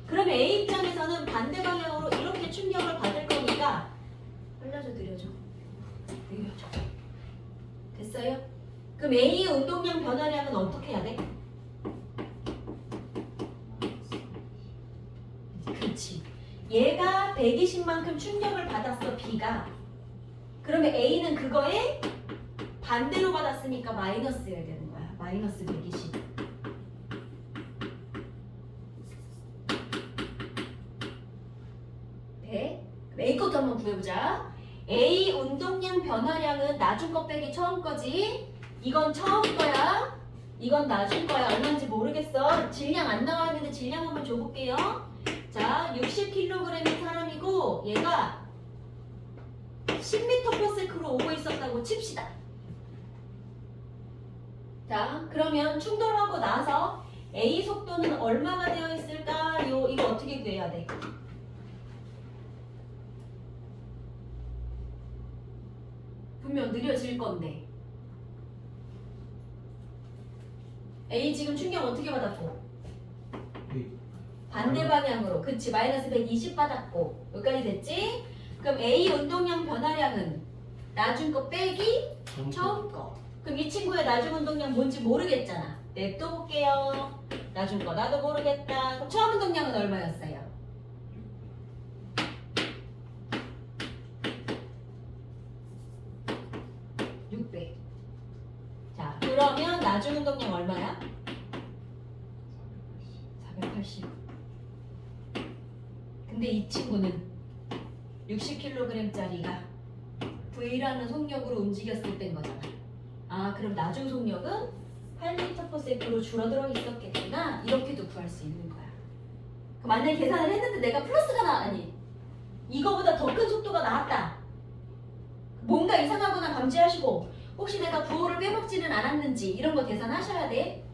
그러면 A 입장에서는 반대 방향으로 이렇게 충격을 받을 거니까 흘려줘, 느려줘. 느려줘. 됐어요? 그럼 A의 운동량 변화량은 어떻게 해야 돼? 그렇지. 얘가 120만큼 충격을 받았어, B가. 그러면 A는 그거에 반대로 받았으니까 마이너스여야 되는 거야. 마이너스 120. 네. 그럼 A 것도 한번 구해보자. A 운동량 변화량은 나중 거 빼기 처음 거지. 이건 처음 거야. 이건 나중 거야. 얼마인지 모르겠어. 질량 안 나와 있는데 질량 한번 줘볼게요. 자, 60kg인 사람이고 얘가 10m/s로 오고 있었다고 칩시다. 자, 그러면 충돌하고 나서 A 속도는 얼마가 되어 있을까요? 이거 어떻게 구해야 돼? 분명 느려질 건데. A 지금 충격 어떻게 받았고? 반대 방향으로. 그치, 마이너스 120 받았고. 여기까지 됐지? 그럼 A 운동량 변화량은 나중 거 빼기 처음 거. 그럼 이 친구의 나중 운동량 뭔지 모르겠잖아. 냅둬 볼게요. 나중 거 나도 모르겠다. 그럼 처음 운동량은 얼마였어요? 600. 자, 그러면 나중 운동량 얼마야? 480. 근데 이 친구는 60kg짜리가 V라는 속력으로 움직였을 땐 거잖아. 아, 그럼 나중 속력은 8m/s로 줄어들어 있었겠구나. 이렇게도 구할 수 있는 거야. 그럼 만약에 계산을 했는데 내가 플러스가 아니, 이거보다 더 큰 속도가 나왔다. 뭔가 이상하거나 감지하시고 혹시 내가 부호를 빼먹지는 않았는지 이런 거 계산하셔야 돼.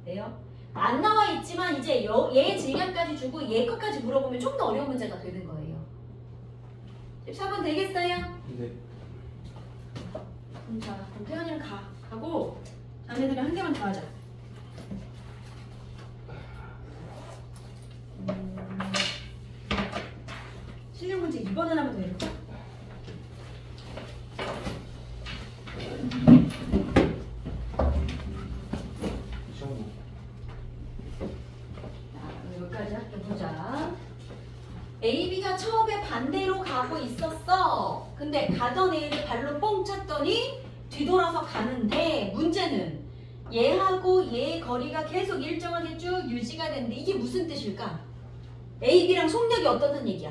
돼요? 안 나와 있지만 이제 얘 질량까지 주고 얘 것까지 물어보면 좀 더 어려운 문제가 되는 거예요. 14번 되겠어요? 근데 자, 그럼 태연이는 가고 자네들이 한 개만 더 하자. 실력 문제 2번 하나만 더 해볼까? 시험 여기까지 할게 보자. A, B가 처음에 반대로 가고 있었어. 근데 가던 A를 발로 뻥 찼더니 뒤돌아서 가는데 문제는 얘하고 얘의 거리가 계속 일정하게 쭉 유지가 되는데 이게 무슨 뜻일까? A, B랑 속력이 어떻다는 얘기야?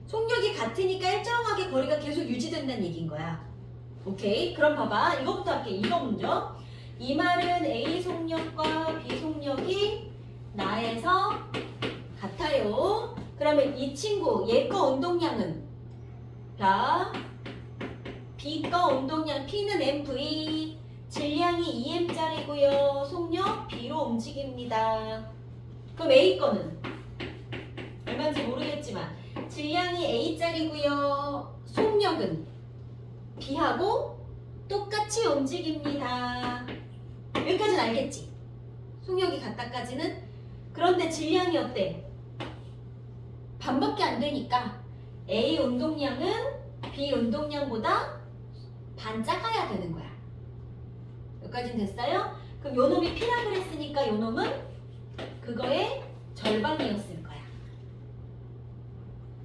속력이 같으니까 일정하게 거리가 계속 유지된다는 얘기인 거야. 오케이? 그럼 봐봐. 이거부터 할게. 이거 먼저. 이 말은 A 속력과 B 속력이 나에서 같아요. 그러면 이 친구 얘 거 운동량은 자 B 거 운동량 P는 mv 질량이 2m짜리고요. 속력 B로 움직입니다. 그럼 A 거는 얼마인지 모르겠지만 질량이 A짜리고요. 속력은 B하고 똑같이 움직입니다. 여기까지는 알겠지? 속력이 같다까지는. 그런데 질량이 어때? 반밖에 안 되니까 A 운동량은 B 운동량보다 반 작아야 되는 거야. 여기까지는 됐어요? 그럼 요 놈이 P라 그랬으니까 요 놈은 그거의 절반이었을 거야.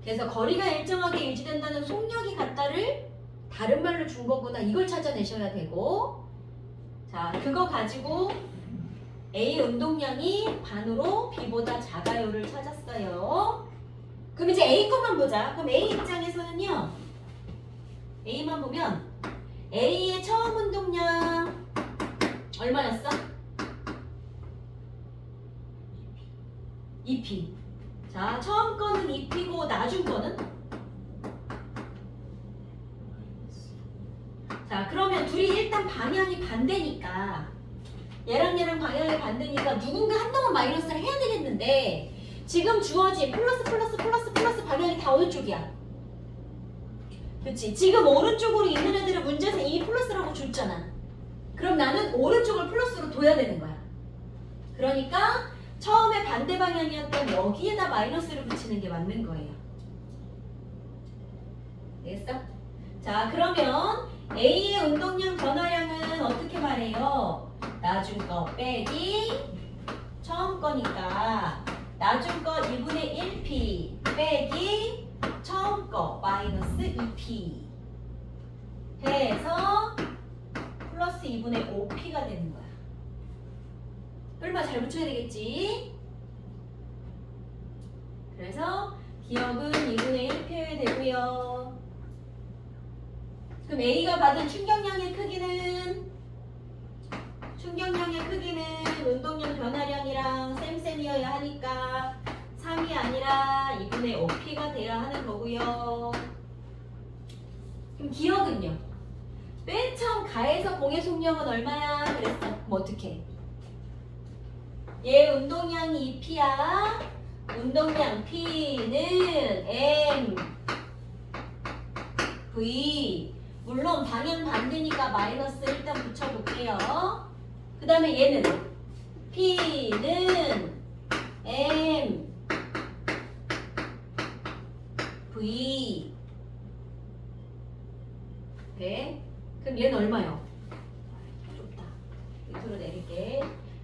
그래서 거리가 일정하게 유지된다는 속력이 같다를 다른 말로 준 거구나. 이걸 찾아내셔야 되고, 자 그거 가지고 A 운동량이 반으로 B보다 작아요를 찾았어요. 그럼 이제 A 것만 보자. 그럼 A 입장에서는요, A만 보면 A의 처음 운동량 얼마였어? 2P. 자, 처음 거는 2P고 나중 거는? 자, 그러면 둘이 일단 방향이 반대니까 얘랑 방향이 반대니까 누군가 한 놈은 마이너스를 해야 되겠는데 지금 주어진 플러스 방향이 다 어느 쪽이야? 그치? 지금 오른쪽으로 있는 애들은 문제에서 이미 플러스라고 줬잖아. 그럼 나는 오른쪽을 플러스로 둬야 되는 거야. 그러니까 처음에 반대 방향이었던 여기에다 마이너스를 붙이는 게 맞는 거예요. 됐어? 자, 그러면 A의 운동량 변화량은 어떻게 말해요? 나중 거 빼기 처음 거니까 나중 거 2분의 1P 빼기 처음 거 마이너스 2P 해서 플러스 2분의 5P가 되는 거야. 얼마 잘 붙여야 되겠지? 그래서 기억은 2분의 1 표현되고요. 그럼 A가 받은 충격량의 크기는 운동량 변화량이랑 쌤쌤이어야 하니까 3이 아니라 2분의 5P가 돼야 하는 거고요. 그럼 기억은요? 맨 처음 가에서 공의 속력은 얼마야? 그랬어. 그럼 어떻게? 얘 운동량이 2P야. 운동량 P는 M V. 물론 방향 반대니까 마이너스 일단 붙여볼게요. 그 다음에 얘는 P는 M V. 네. 그럼 얘는 얼마요? 좁다. 밑으로 내릴게.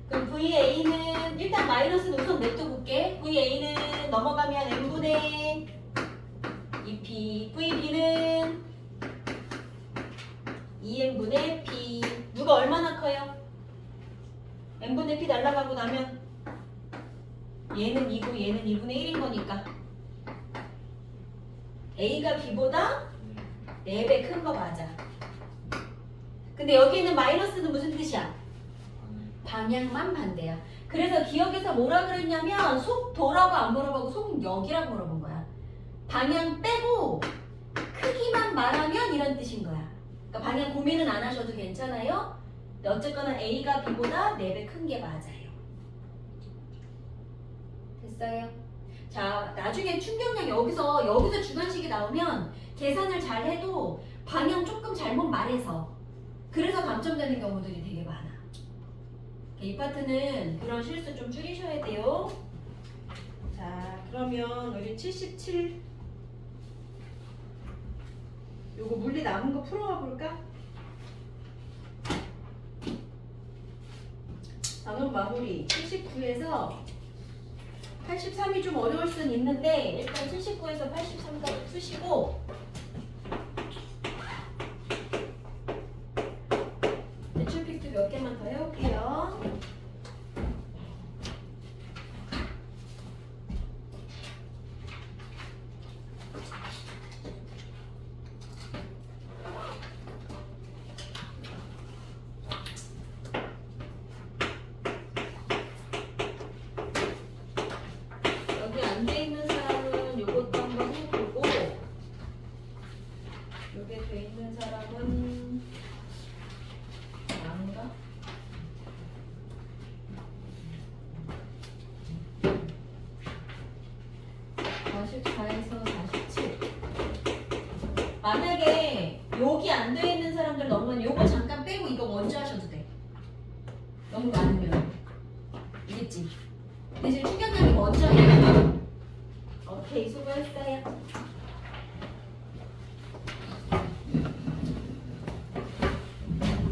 그럼 VA는 일단 마이너스는 우선 냅둬볼게. VA는 넘어가면 N분의 2P. VB는 2N분의 P. 누가 얼마나 커요? N분의 P 날라가고 나면 얘는 2고 얘는 2분의 1인 거니까 A가 B보다 4배 큰 거 맞아. 근데 여기는 마이너스는 무슨 뜻이야? 방향만 반대야. 그래서 기억에서 뭐라 그랬냐면 속도라고 안 물어보고 속력이라고 물어본 거야. 방향 빼고 크기만 말하면 이런 뜻인 거야. 그러니까 방향 고민은 안 하셔도 괜찮아요. 근데 어쨌거나 A가 B보다 4배 큰 게 맞아요. 됐어요? 자, 나중에 충격량 여기서 주관식이 나오면 계산을 잘 해도 방향 조금 잘못 말해서 그래서 감점되는 경우들이 되게 많아. 이 파트는 그런 실수 좀 줄이셔야 돼요. 자, 그러면 우리 77 요거 물리 남은 거 풀어와 볼까? 단원 마무리 79에서 83이 좀 어려울 수는 있는데 일단 79에서 83까지 푸시고 대출 픽트 몇 개만 더 해올게요. 여기 안 돼 있는 사람은 요것도 한번 해보고 여기 돼 있는 사람은 아닌가? (44에서 47) 만약에 여기 안 돼 있는 사람들 너무 요거 잠깐 빼고 이거 먼저 하셔도 돼. 너무 많으면 이겠지? 대신 충격량이 먼저 해요. 오케이, 수고했어요.